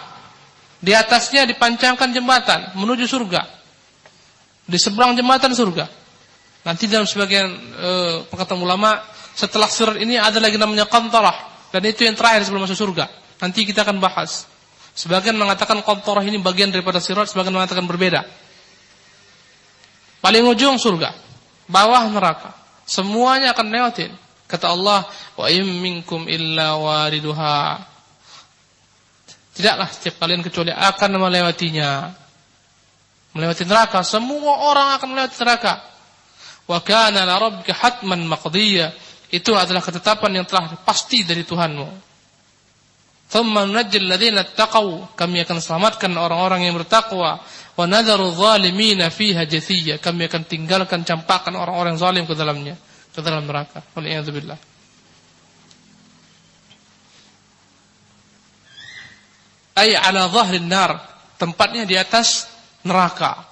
Di atasnya dipancangkan jembatan menuju surga. Di seberang jembatan surga. Nanti dalam sebagian perkataan ulama, setelah sirat ini ada lagi namanya qantarah, dan itu yang terakhir sebelum masuk surga. Nanti kita akan bahas. Sebagian mengatakan qantarah ini bagian daripada sirat, sebagian mengatakan berbeda. Paling ujung surga, bawah neraka. Semuanya akan lewatin. Kata Allah, wa im minkum illa wariduha. Tidaklah setiap kalian kecuali akan melewatinya. Melewati neraka, semua orang akan melewati neraka. Wa kana la rabbika hatman maqdiyya. Itu adalah ketetapan yang telah pasti dari Tuhanmu. Thumma nunajjil ladzina taqaw. Kami akan selamatkan orang-orang yang bertakwa. Wa nadharu zalimina fiha jathiyya. Kami akan tinggalkan, campakkan orang-orang zalim ke dalamnya, ke dalam neraka. Wal-iyadzu billah. Ay ala dhahrin nar, tempatnya di atas neraka.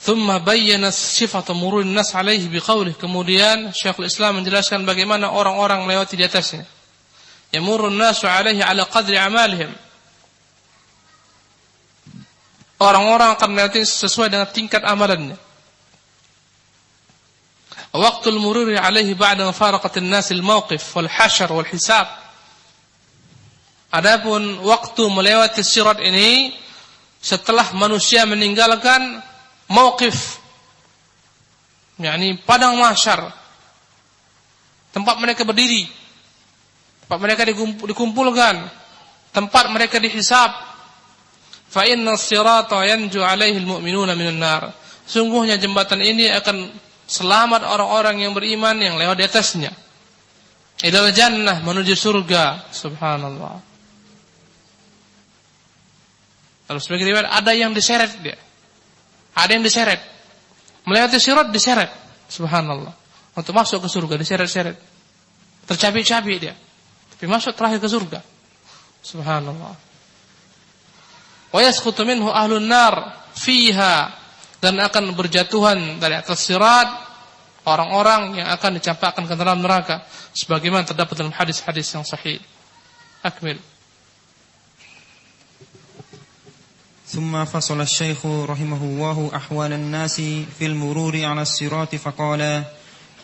Thumma bayyana sifat mururun nas alaihi biqaulih. Kemudian Syekhul Islam menjelaskan bagaimana orang-orang melewati di atasnya. Yamurrun nasu alaihi ala qadri amalihim. Orang-orang akan melewati sesuai dengan tingkat amalannya. Waqtul mururi alaihi ba'da mufaraqatin nas al-mawqif wal hasyr wal hisab. Adapun waktu melewati sirat ini setelah manusia meninggalkan mauqif, yakni padang mahsyar, tempat mereka berdiri, tempat mereka dikumpulkan, tempat mereka dihisab. Fa inna as-sirata yanju 'alaihi al-mu'minuna minan nar. Sungguhnya jembatan ini akan selamat orang-orang yang beriman yang lewat di atasnya. Ilal jannah, menuju surga. Subhanallah. Lalu sebagai riwayat ada yang diseret dia. Ada yang diseret. Melewati sirat diseret. Subhanallah. Untuk masuk ke surga diseret-seret. Tercabik-cabik dia. Tapi masuk terakhir ke surga. Subhanallah. Wa yasqutu minhu ahlun nar fiha, dan akan berjatuhan dari atas sirat orang-orang yang akan dicampakkan ke dalam neraka sebagaimana terdapat dalam hadis-hadis yang sahih. Akmil. ثم فصل الشيخ رحمه الله أحوال الناس في المرور على الصراط فقال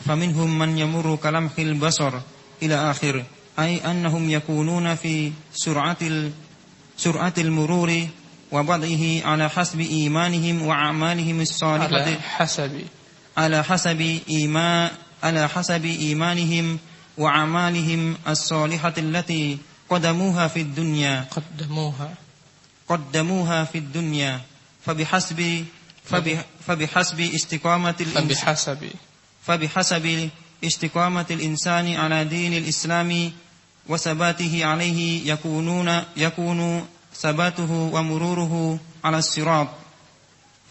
فمنهم من يمر كلمح البصر إلى آخر، أي أنهم يكونون في سرعة المرور وبضعه على حسب إيمانهم وأعمالهم الصالحة، على حسب إيمانهم وأعمالهم الصالحة التي قدموها في الدنيا فبحسب استقامة الإنسان على دين الإسلام وثباته عليه يكون ثباته ومروره على الصراط.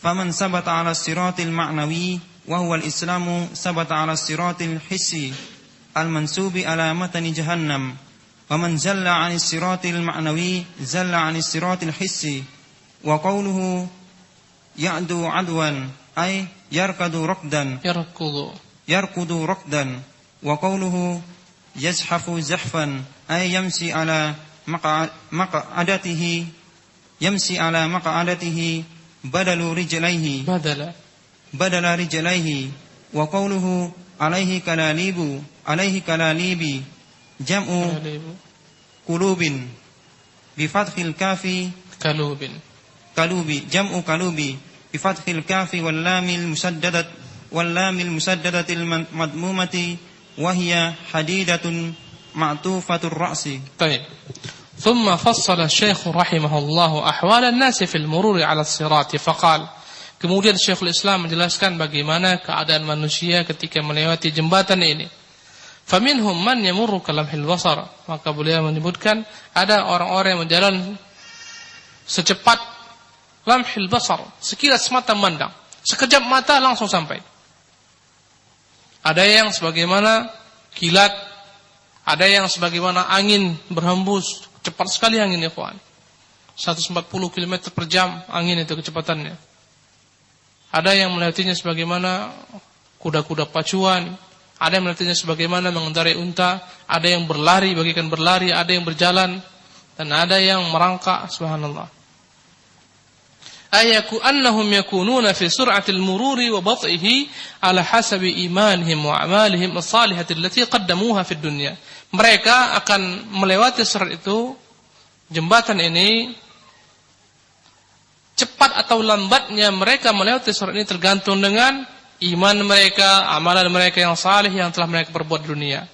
فمن ثبت على الصراط المعنوي وهو الإسلام ثبت على الصراط الحسي المنسوب على متن جهنم، ومن زل عن الصراط المعنوي زل عن الصراط الحسي. وقوله يعدو عدوا أي يركض ركدا، وقوله يزحف زحفا أي يمشي على مقعدته يمشي على مقعدته بدل رجليه وقوله عليه كلاليب جمع قلوب بفتح الكاف كلوب جمع كلوب بفتح الكاف واللام المسددة المضمومة وهي حديدة معطوفة الرأس. طيب. ثم فصل الشيخ رحمه الله أحوال الناس في المرور على الصراط فقال, kemudian Syekhul Islam menjelaskan bagaimana keadaan manusia ketika melewati jembatan ini. Faminhum man yamurru kalamhil basar, maka beliau menyebutkan ada orang-orang yang berjalan secepat lamhil basar, sekilas mata memandang, sekejap mata langsung sampai. Ada yang sebagaimana kilat, ada yang sebagaimana angin berhembus, cepat sekali angin ya kawan. 140 km per jam angin itu kecepatannya. Ada yang melewatinya sebagaimana kuda-kuda pacuan, ada yang melewatinya sebagaimana mengendarai unta, ada yang berlari bagaikan berlari, ada yang berjalan, dan ada yang merangkak, subhanallah. Ayaku annahum yakununa fi sur'atil mururi wa bat'ihi ala hasabi imanihim wa a'malihim as-salihati allati qaddamuha fid dunya. Mereka akan melewati surat itu, jembatan ini, cepat atau lambatnya mereka melewati surat ini tergantung dengan iman mereka, amalan mereka yang salih yang telah mereka perbuat di dunia.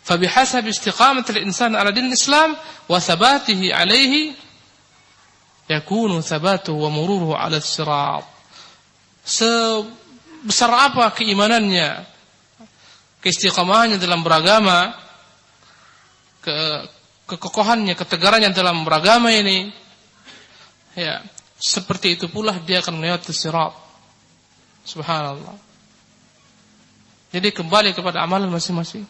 Fabihasab istiqamatil insan ala din Islam wa thabatihi alaihi yakunu thabatuhu wa mururuhu ala sirat. Sebesar apa keimanannya, keistiqamahannya dalam beragama, kekokohannya, ketegarannya dalam beragama ini, ya, seperti itu pula dia akan melewati sirat. Subhanallah. Jadi kembali kepada amalan masing-masing.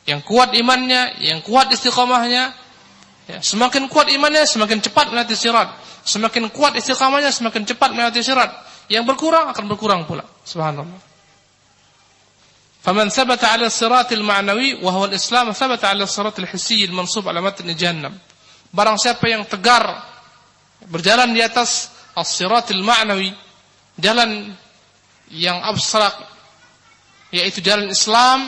Yang kuat imannya, yang kuat istiqamahnya, ya, semakin kuat imannya semakin cepat melewati sirat. Semakin kuat istiqamahnya semakin cepat melewati sirat. Yang berkurang akan berkurang pula. Subhanallah. Faman thabata 'ala as-siratil ma'nawi wa huwa al-islam thabata 'ala as-siratil hissi al-mansub 'ala matn jahannam. Barang siapa yang tegar berjalan di atas as-siratil ma'nawi, jalan yang abstrak, yaitu jalan Islam,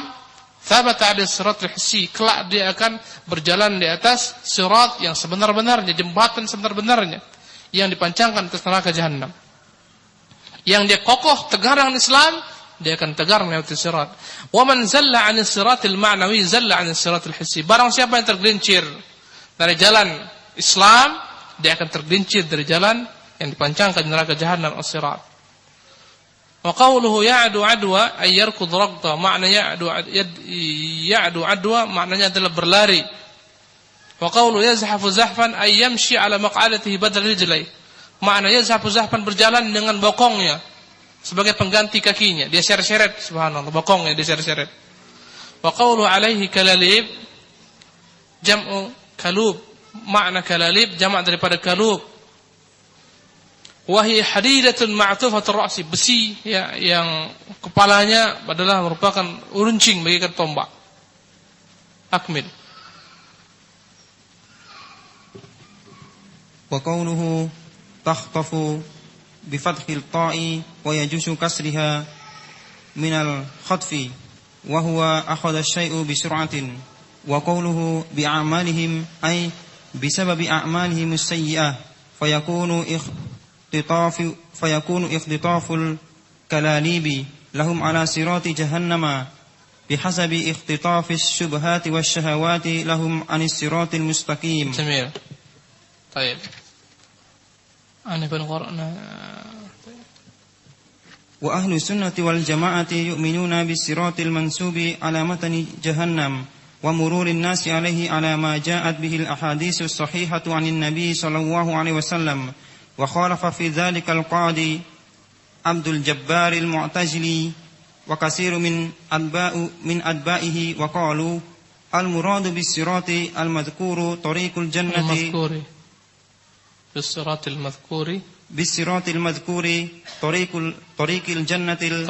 thabata 'ala as-siratil hissi, kelak dia akan berjalan di atas sirat yang sebenar-benarnya, jembatan sebenar-benarnya yang dipancangkan atas neraka jahannam. Yang dia kokoh tegar dengan Islam, dia akan tegar melewati sirat. Wa man zalla 'anil siratil ma'nawi zalla 'anil siratil hissi. Barang siapa yang tergelincir dari jalan Islam, dia akan tergelincir dari jalan yang dipancangkan neraka jahannam as-sirat. Wa qawluhu ya'du 'adwa ay yarkud raqda, makna ya'du 'adwa maknanya adalah berlari. Wa qawluhu yazhafu zahfan ay yamshi 'ala maq'adatihi badal rijlai, makna yazhafu zahfan berjalan dengan bokongnya sebagai pengganti kakinya, dia seret-seret, subhanallah, bokongnya dia seret-seret. Wa qawluhu 'alaihi kalalib jam'u kalub, makna kalalib jamak daripada kalub. Wahai hadidatun ma'tufatur ra'si, besi ya, yang kepalanya adalah merupakan runcing bagaikan tombak. Akmil. Wa qawluhu takhtafu bi fathil ta'i wa yajusu kasriha min al-khatfi wa huwa akhadha asy-syai'u bi sur'atin. Wa qawluhu bi a'malihim ay bisababi a'malihim as-sayyi'ah fayakunu ikhtitaful kalalibi lahum ala sirati jahannama bihasabi ikhtitafis syubhati wasyahawati lahum anis siratil mustaqim. Jamil. Baik. Ana bin qara'na. Wa ahlu sunnati wal jama'ati yu'minuna bis siratil mansubi ala matani jahannam wa mururin nasi alaihi ala ma ja'at bihi al ahaditsu sahihatu 'anil nabi sallallahu alaihi wasallam. Wa khalafa fi dhalika al-qadi Abdul Jabbar al-Mu'tazili wa katsiru min adba'ihi wa qalu al-muradu bis-sirati al-madhkuru tariqul jannati bis-sirati al-madhkuri tariqul jannatil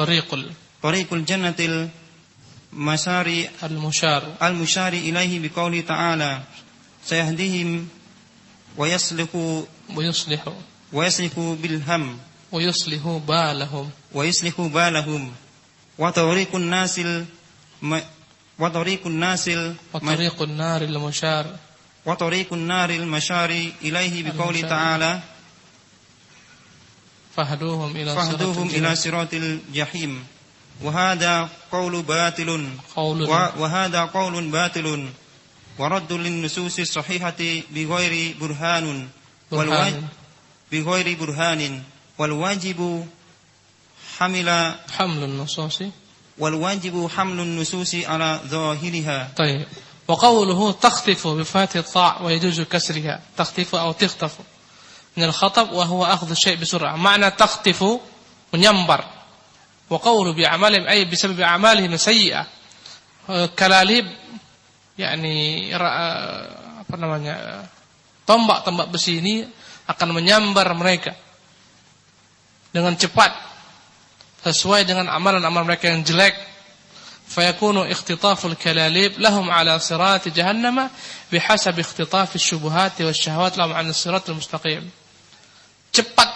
al-mushari ilayhi biqawli ta'ala sayahdihim ويصلح بالهم ويصلح بالهم ويصلح بالهم وطريق الناس وطريق النار المشار إليه بقول تعالى فهدوهم إلى صراط الجحيم وهذا قول باطل ورد للنصوص الصحيحة بغير برهان والواجب حمل النصوص على ظاهرها. طيب. وقوله تخطف بفتح الطاء ويجوز كسرها تخطف أو تخطف من الخطب وهو أخذ الشيء بسرعة. معنى تخطف menyambar. وقوله بأعمالهم أي بسبب أعمالهم السيئة. Kalalib yakni tombak besi ini akan menyambar mereka dengan cepat sesuai dengan amalan-amalan mereka yang jelek. Fayakunu ikhtitaful kalalib lahum ala sirati jahannam bihasab ikhtitaf asy-syubuhat wasyahawat lahum 'ala siratal mustaqim. Cepat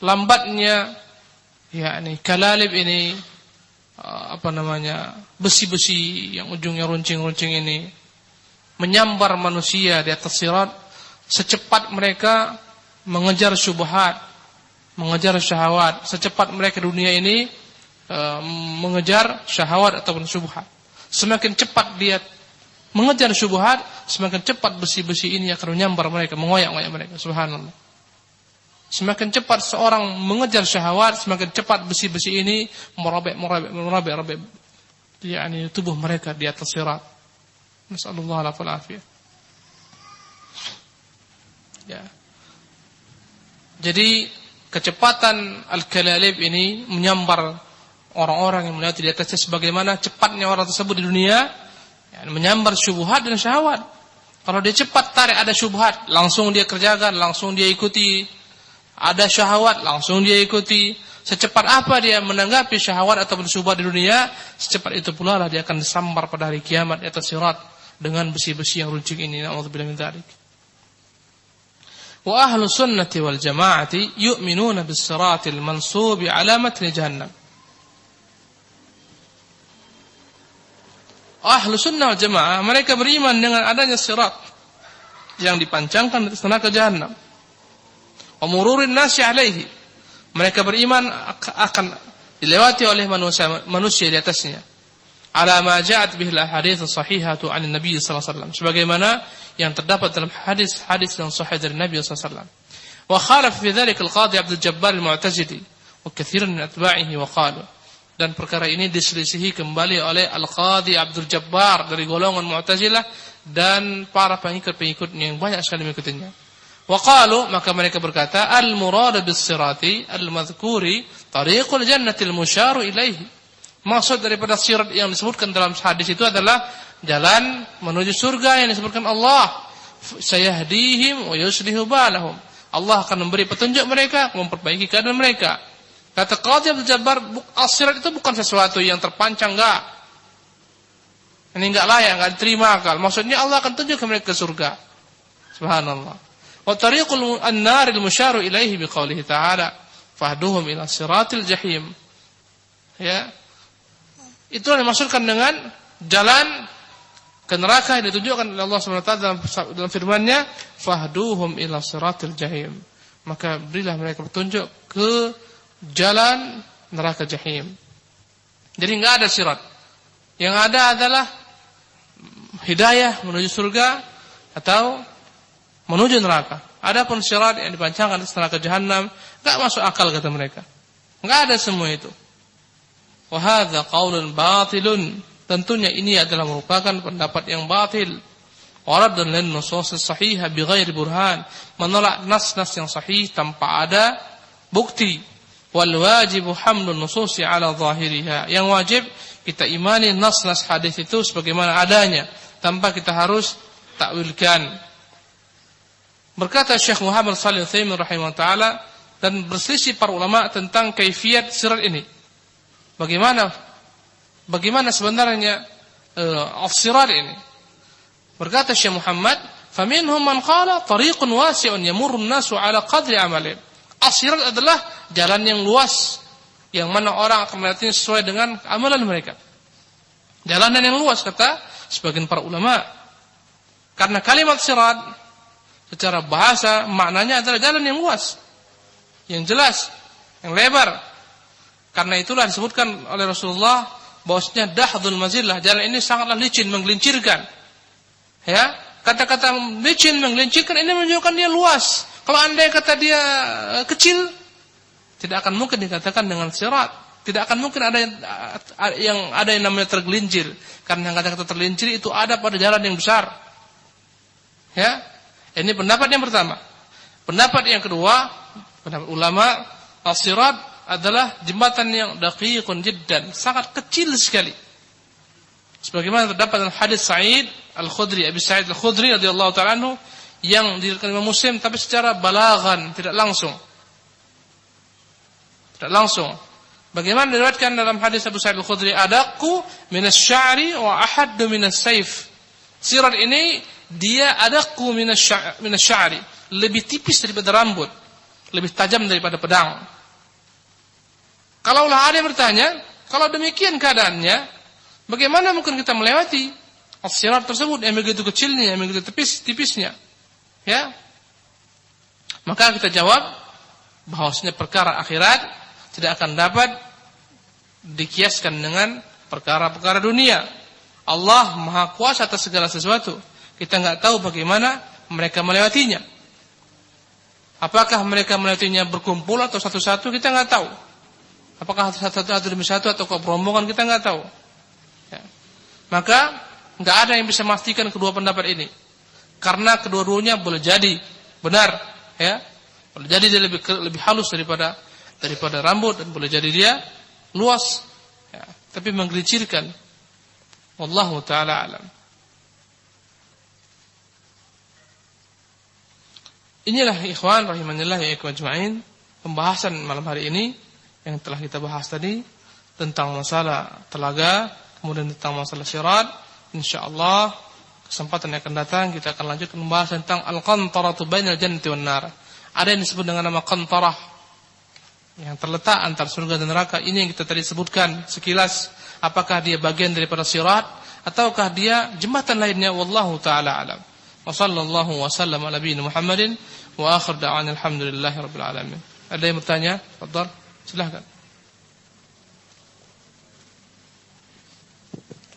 lambatnya yakni kalalib ini besi-besi yang ujungnya runcing-runcing ini menyambar manusia di atas sirat secepat mereka mengejar syubhat, mengejar syahwat, secepat mereka dunia ini mengejar syahwat ataupun syubhat. Semakin cepat dia mengejar syubhat, semakin cepat besi-besi ini akan menyambar mereka, mengoyak-ngoyak mereka. Subhanallah. Semakin cepat seorang mengejar syahwat, semakin cepat besi-besi ini merobek yakni tubuh mereka di atas sirat. Nasallallahu alaihi wasallam. Ya. Jadi kecepatan al-kalalib ini menyambar orang-orang yang melewati di atasnya sebagaimana cepatnya orang tersebut di dunia yakni menyambar syubhat dan syahwat. Kalau dia cepat tarik ada syubhat, langsung dia kerjakan, langsung dia ikuti. Ada syahwat, langsung dia ikuti. Secepat apa dia menanggapi syahwat ataupun syubhat di dunia, secepat itu pula lah dia akan disambar pada hari kiamat di atas sirat dengan besi-besi yang runcing ini. Na'udzubillah min dzalik. Wa ahlu sunnati wal jama'ati yu'minuna bis siratil mansubi 'ala matni jahannam. Ahlu sunnah wal jamaah mereka beriman dengan adanya sirat yang dipancangkan di atas neraka jahannam. Wa mururin nasi alaihi. Mereka beriman akan dilewati oleh manusia di atasnya. Ala ma ja'at bihi al-ahadits as-sahihatu 'an Nabi sallallahu alaihi wasallam. Sebagaimana yang terdapat dalam hadis-hadis yang sahih dari Nabi sallallahu alaihi wasallam. Wa khalaf fi dzalika al-qadhi Abdul Jabbar al-Mu'tazili wa katsiran min atba'ihi wa qalu. Dan perkara ini diselisihi kembali oleh Al-Qadhi Abdul Jabbar dari golongan Mu'tazilah dan para pengikut-pengikutnya yang banyak sekali mengikutinya. Wa qalu, maka mereka berkata, al-murad bis-sirati al-madhkuri tariqul jannati al-musyaru ilaihi. Maksud daripada sirat yang disebutkan dalam hadis itu adalah jalan menuju surga yang disebutkan Allah. Sayahdihim wa yuslihu balahum. Allah akan memberi petunjuk mereka, memperbaiki keadaan mereka. Kata Qadhi Abdul Jabbar, as-sirat itu bukan sesuatu yang terpancang, enggak. Ini enggak layak, enggak diterima akal. Maksudnya Allah akan tunjukkan mereka ke surga. Subhanallah. Wa tariqul an-nar al-musyaru ilaihi biqaulihi ta'ala fahduhum ila siratil jahim. Ya. Itu yang dimaksudkan dengan jalan ke neraka yang ditunjukkan oleh Allah Subhanahu wa taala dalam firman-Nya fahduhum ila siratil jahim. Maka berilah mereka petunjuk ke jalan neraka jahim. Jadi enggak ada sirat. Yang ada adalah hidayah menuju surga atau menuju neraka. Adapun sirat yang dipancangkan di neraka jahanam enggak masuk akal kata mereka. Enggak ada semua itu. Wa hadza qaulun batilun. Tentunya ini adalah merupakan pendapat yang batil. Waradun lin nusus as-sahihah bighairi burhan. Menolak nas-nas yang sahih tanpa ada bukti. Wal wajibu hamlun nususi ala zahiriha. Yang wajib kita imani nas-nas hadis itu sebagaimana adanya tanpa kita harus takwilkan. Berkata Syekh Muhammad Shalih Al-Utsaimin rahimahullah taala dan berselisih para ulama tentang kaifiat sirat ini. Bagaimana sebenarnya as-sirat ini? Berkata Syekh Muhammad, Faminhum man qala tariqun wasi'un yamurru an-nasu 'ala qadri amalihim. As-sirat adalah jalan yang luas yang mana orang akan melewatinya sesuai dengan amalan mereka. Jalanan yang luas kata sebagian para ulama. Karena kalimat sirat secara bahasa maknanya adalah jalan yang luas, yang jelas, yang lebar. Karena itulah disebutkan oleh Rasulullah bahwasanya dahdul mazillah, jalan ini sangatlah licin, menggelincirkan. Ya, kata-kata licin, menggelincirkan ini menunjukkan dia luas. Kalau andai kata dia kecil, tidak akan mungkin dikatakan dengan sirat. Tidak akan mungkin ada yang namanya tergelincir. Karena kata-kata tergelincir itu ada pada jalan yang besar. Ya, ini pendapat yang pertama. Pendapat yang kedua, pendapat ulama, as-sirat adalah jembatan yang daqiqun jiddan, sangat kecil sekali. Sebagaimana terdapat dalam hadis Sa'id Al-Khudri, Abi Sa'id Al-Khudri radhiyallahu ta'ala anhu yang diriwayatkan Imam Muslim tapi secara balaghan, tidak langsung. Tidak langsung. Bagaimana diriwayatkan dalam hadis Abu Sa'id Al-Khudri, adaqqu minasy-sya'ri wa ahaddu minas-saif. Sirat ini dia adaqqu minasy-sya'ri, lebih tipis daripada rambut, lebih tajam daripada pedang. Kalaulah ada yang bertanya, kalau demikian keadaannya, bagaimana mungkin kita melewati as-sirat tersebut yang begitu kecilnya, yang begitu tipisnya? Ya. Maka kita jawab bahwasanya perkara akhirat tidak akan dapat dikiaskan dengan perkara-perkara dunia. Allah Maha Kuasa atas segala sesuatu. Kita enggak tahu bagaimana mereka melewatinya. Apakah mereka melewatinya berkumpul atau satu-satu, kita enggak tahu. Apakah satu demi satu atau kerombongan, kita enggak tahu. Ya. Maka enggak ada yang bisa memastikan kedua pendapat ini. Karena kedua-duanya boleh jadi benar, ya. Boleh jadi dia lebih halus daripada rambut, dan boleh jadi dia luas, ya, tapi menggelincirkan. Wallahu ta'ala alam. Inilah ikhwan rahimanillah ya ikhwan ajma'in, pembahasan malam hari ini yang telah kita bahas tadi tentang masalah telaga, kemudian tentang masalah sirat. Insyaallah kesempatan yang akan datang kita akan lanjutkan pembahasan tentang al-qantaratu bainal jannati wan nar. Ada yang disebut dengan nama qantarah, yang terletak antara surga dan neraka. Ini yang kita tadi sebutkan sekilas. Apakah dia bagian daripada sirat ataukah dia jembatan lainnya? Wallahu ta'ala alam. Wa sallallahu wa sallam ala nabiyina Muhammadin wa akhir da'wana alhamdulillahi rabbil alamin. Ada yang bertanya? Fadhal, silakan.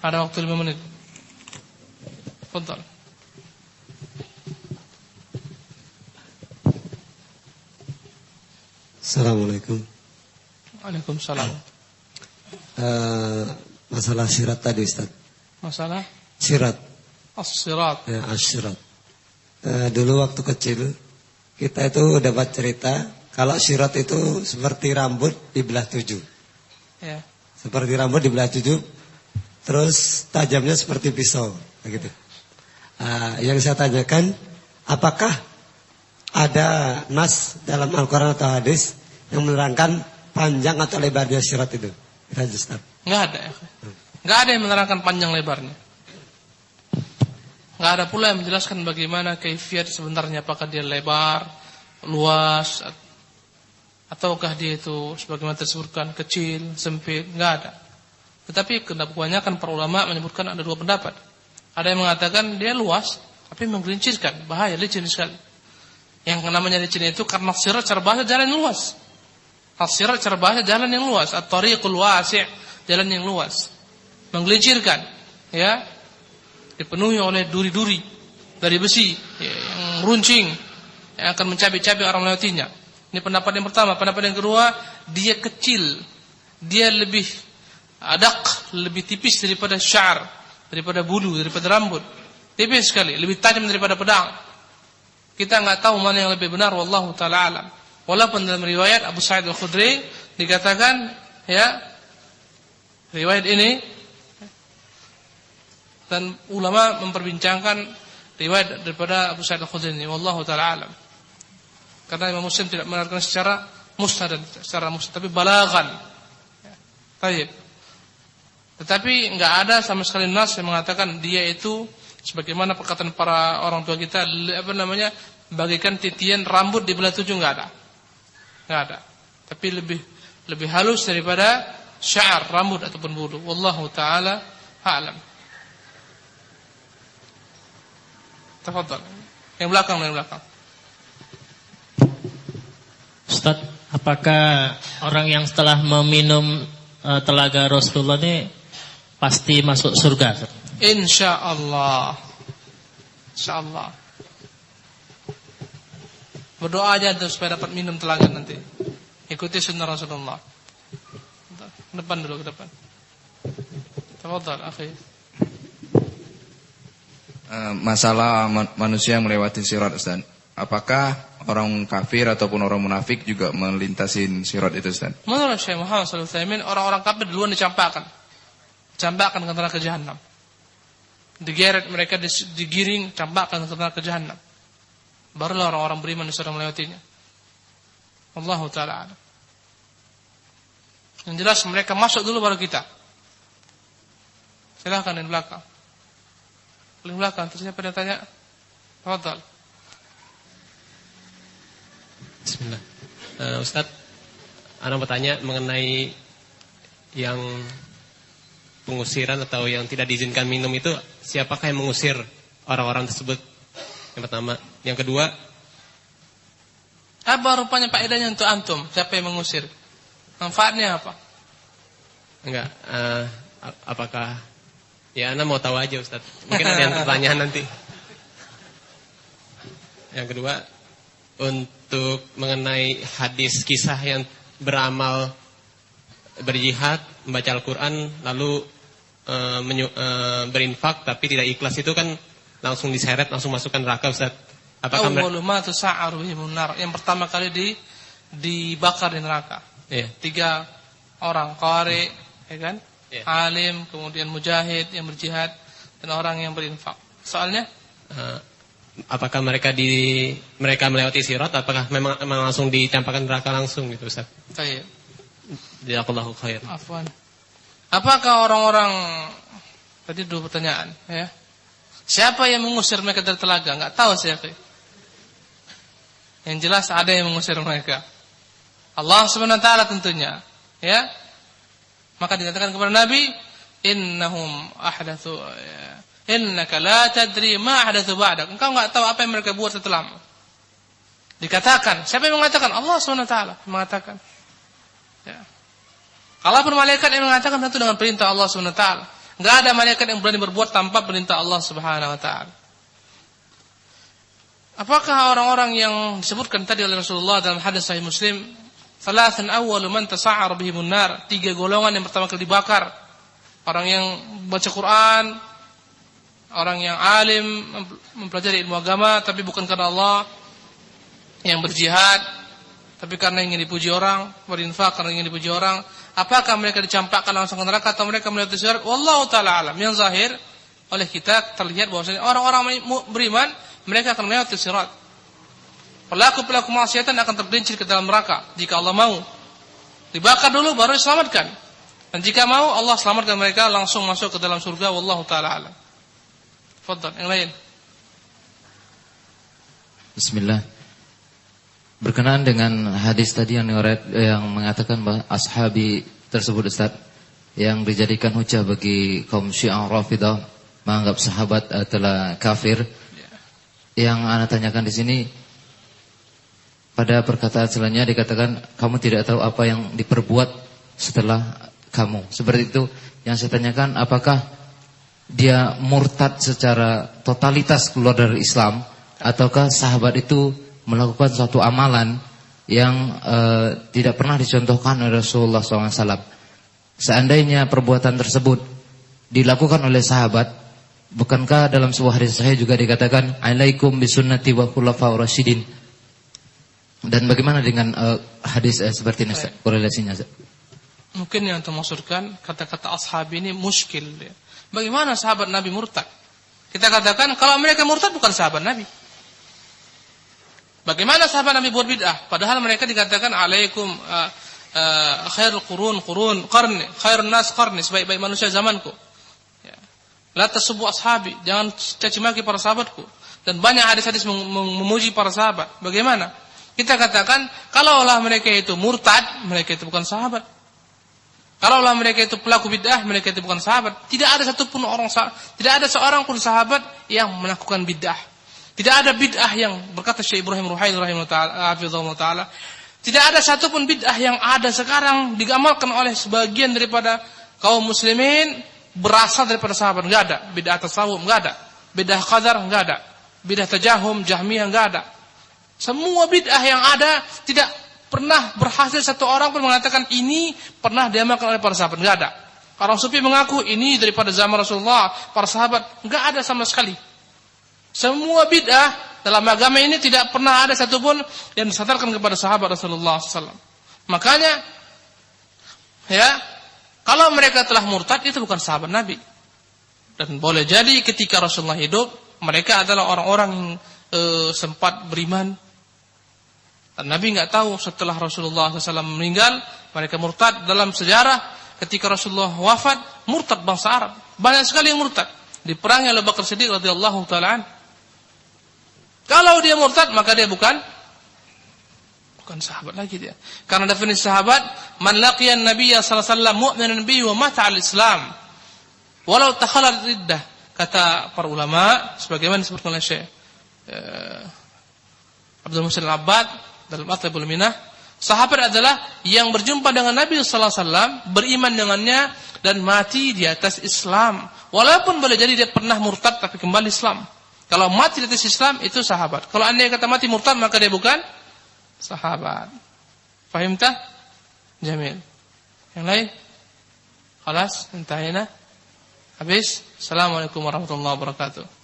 Ada waktu 5 menit. Fadhal. Assalamualaikum. Waalaikumsalam. Masalah sirat tadi Ustaz. Masalah sirat. As-sirat. Ya, as-sirat. Dulu waktu kecil kita itu dapat cerita kalau sirat itu seperti rambut dibelah 7. Ya. Seperti rambut dibelah 7. Terus tajamnya seperti pisau, begitu. Yang saya tanyakan, apakah ada nas dalam Al-Quran atau hadis yang menerangkan panjang atau lebarnya sirat itu? Enggak ada ya. Enggak ada yang menerangkan panjang lebarnya. Enggak ada pula yang menjelaskan bagaimana kaifiat sebenarnya, apakah dia lebar, luas, ataukah dia itu sebagaimana disebutkan kecil, sempit. Enggak ada. Tetapi kebanyakan para ulama menyebutkan ada 2 pendapat. Ada yang mengatakan dia luas tapi menggelincirkan, bahaya, licin sekali. Yang namanya licin itu karena sirat secara bahasa jalan yang luas. As-sirat secara bahasa jalan yang luas, at-tariqul wasi', jalan yang luas. Menggelincirkan, ya. Dipenuhi oleh duri-duri dari besi, ya, yang runcing, yang akan mencabik-cabik orang melewatinya. Ini pendapat yang pertama. Pendapat yang kedua, dia kecil. Dia lebih adaq, lebih tipis daripada syar, daripada bulu, daripada rambut. Tipis sekali, lebih tajam daripada pedang. Kita enggak tahu mana yang lebih benar, wallahu taala alam. Walaupun dalam riwayat Abu Sa'id Al-Khudri dikatakan, ya, riwayat ini, dan ulama memperbincangkan riwayat daripada Abu Sa'id Al-Khudri ini, wallahu taala alam. Karena Imam Muslim tidak menerangkan secara musnad dan secara musnad, tapi balaghan. Baik. Tetapi enggak ada sama sekali nas yang mengatakan dia itu Sebagaimana perkataan para orang tua kita, bagikan titian rambut di belah 7 enggak ada. Tapi lebih halus daripada sya'ar, rambut ataupun bulu. Wallahu taala a'lam. Tafadhal. Yang belakang. Ustaz, apakah orang yang setelah meminum telaga Rasulullah ini pasti masuk surga? Insyaallah. Berdoa aja tuh supaya dapat minum telaga nanti. Ikuti sunnah Rasulullah. Ke depan. Tafadhal, akhi. Masalah manusia yang melewati sirat, Ustaz. Apakah orang kafir ataupun orang munafik juga melintasin sirat itu, Ustaz? Menurut Syekh Muhammad sallallahu alaihi wasallam, orang-orang kafir duluan dicampakkan ke neraka jahanam. Digeret mereka, digiring, campakkan ke neraka jahanam. Barulah orang-orang beriman disuruh melewatinya. Wallahu taala a'lam. Yang jelas mereka masuk dulu baru kita. Silakan di belakang. Paling belakang, terus siapa yang tanya? Tafadhal. Bismillah. Ustaz, ana bertanya mengenai yang pengusiran atau yang tidak diizinkan minum itu, siapakah yang mengusir orang-orang tersebut? Yang pertama. Yang kedua, apa rupanya faedahnya untuk antum? Siapa yang mengusir? Manfaatnya apa? enggak, apakah, ya ana mau tahu aja Ustaz. Mungkin ada yang pertanyaan nanti. Yang kedua, untuk mengenai hadis kisah yang beramal berjihad, membaca Al-Quran, lalu berinfak tapi tidak ikhlas, itu kan langsung diseret, langsung masukkan neraka, Ustaz. Apakah yang pertama kali dibakar di neraka? Iya. 3 orang, qari, ya kan? Iya. Alim, kemudian mujahid yang berjihad, dan orang yang berinfak. Soalnya apakah mereka melewati sirat, apakah memang langsung dicampakkan neraka langsung gitu, Ustaz? Baik. Jazakallahu khair. Afwan. Apakah orang-orang, tadi 2 pertanyaan, ya. Siapa yang mengusir mereka dari telaga? Enggak tahu siapa. Yang jelas ada yang mengusir mereka. Allah Subhanahu wa taala tentunya, ya. Maka dikatakan kepada Nabi, innahum ahdatsu, innaka la tadri ma ahdatsu ba'dak. Engkau enggak tahu apa yang mereka buat setelahmu. Dikatakan, siapa yang mengatakan? Allah Subhanahu wa taala mengatakan. Ya. Kalaupun malaikat yang mengatakan, tentu dengan perintah Allah Subhanahu wa taala. Enggak ada malaikat yang berani berbuat tanpa perintah Allah Subhanahu wa taala. Apakah orang-orang yang disebutkan tadi oleh Rasulullah dalam hadis sahih Muslim, salasan awwalu man tasa'ar bihimun nar, 3 golongan yang pertama kali dibakar. Orang yang baca Quran, orang yang alim mempelajari ilmu agama tapi bukan karena Allah, yang berjihad tapi karena ingin dipuji orang, berinfak karena ingin dipuji orang. Apakah mereka dicampakkan langsung ke neraka atau mereka melewati sirat? Wallahu taala alam. Yang zahir oleh kita terlihat bahwasanya orang-orang beriman mereka akan melewati sirat. Pelaku-pelaku maksiatan akan tergelincir ke dalam neraka jika Allah mau. Dibakar dulu baru diselamatkan. Dan jika mau Allah selamatkan mereka langsung masuk ke dalam surga. Wallahu taala alam. Fadhal, yang lain. Bismillah. Berkenaan dengan hadis tadi yang mengatakan bahwa ashabi tersebut, Ustaz, yang dijadikan hujah bagi kaum Syiah Rafidah menganggap sahabat telah kafir. Yang ana tanyakan di sini, pada perkataan selanjutnya dikatakan kamu tidak tahu apa yang diperbuat setelah kamu. Seperti itu yang saya tanyakan, apakah dia murtad secara totalitas keluar dari Islam, ataukah sahabat itu melakukan suatu amalan yang tidak pernah dicontohkan oleh Rasulullah SAW. Seandainya perbuatan tersebut dilakukan oleh sahabat, bukankah dalam sebuah hadis sahih juga dikatakan alaikum bisunnati wa khulafaur rasyidin? Dan bagaimana dengan hadis seperti ini, korelasinya? Mungkin yang termaksudkan kata-kata ashab ini muskil. Bagaimana sahabat Nabi murtad? Kita katakan kalau mereka murtad bukan sahabat Nabi. Bagaimana sahabat Nabi buat bid'ah? Padahal mereka dikatakan alaikum khairul qarni, khairun nas qarni, sebaik-baik manusia zamanku. Ya. La tasubbu ashabi, jangan caci maki para sahabatku. Dan banyak hadis-hadis memuji para sahabat. Bagaimana? Kita katakan, kalaulah mereka itu murtad, mereka itu bukan sahabat. Kalaulah mereka itu pelaku bid'ah, mereka itu bukan sahabat. Tidak ada satupun tidak ada seorang pun sahabat yang melakukan bid'ah. Tidak ada bid'ah yang berkata Syekh Ibrahim Ruhaili rahimahullah taala, tidak ada satupun bid'ah yang ada sekarang digamalkan oleh sebagian daripada kaum muslimin berasal daripada sahabat. Enggak ada. Bid'ah tasawuf enggak ada. Bid'ah qadar enggak ada. Bid'ah tajahum, jahmiyah enggak ada. Semua bid'ah yang ada tidak pernah berhasil satu orang pun mengatakan ini pernah diamalkan oleh para sahabat. Enggak ada. Orang sufi mengaku ini daripada zaman Rasulullah, para sahabat. Enggak ada sama sekali. Semua bid'ah dalam agama ini tidak pernah ada satupun yang disandarkan kepada sahabat Rasulullah SAW. Makanya, ya, kalau mereka telah murtad itu bukan sahabat Nabi. Dan boleh jadi ketika Rasulullah hidup, mereka adalah orang-orang yang sempat beriman. Dan Nabi nggak tahu setelah Rasulullah SAW meninggal, mereka murtad. Dalam sejarah ketika Rasulullah wafat, murtad bangsa Arab. Banyak sekali yang murtad. Diperangi oleh Bakar Siddiq radhiyallahu taala anhu. Kalau dia murtad, maka dia bukan sahabat lagi dia. Karena definisi sahabat, man laqiyan nabiyya sallallahu alaihi wasallam mu'minan bihi wa mata al-islam walau takhallat riddah. Kata para ulama sebagaimana disebutkan oleh Syekh Abdul Muhsin Al-Abbad dalam Atlabul Minah, sahabat adalah yang berjumpa dengan Nabi sallallahu alaihi wasallam, beriman dengannya dan mati di atas Islam. Walaupun boleh jadi dia pernah murtad tapi kembali Islam. Kalau mati di atas Islam itu sahabat. Kalau anda kata mati murtad maka dia bukan sahabat. Fahim tak? Jamil. Yang lain? Khalas, intahina. Habis. Assalamualaikum warahmatullahi wabarakatuh.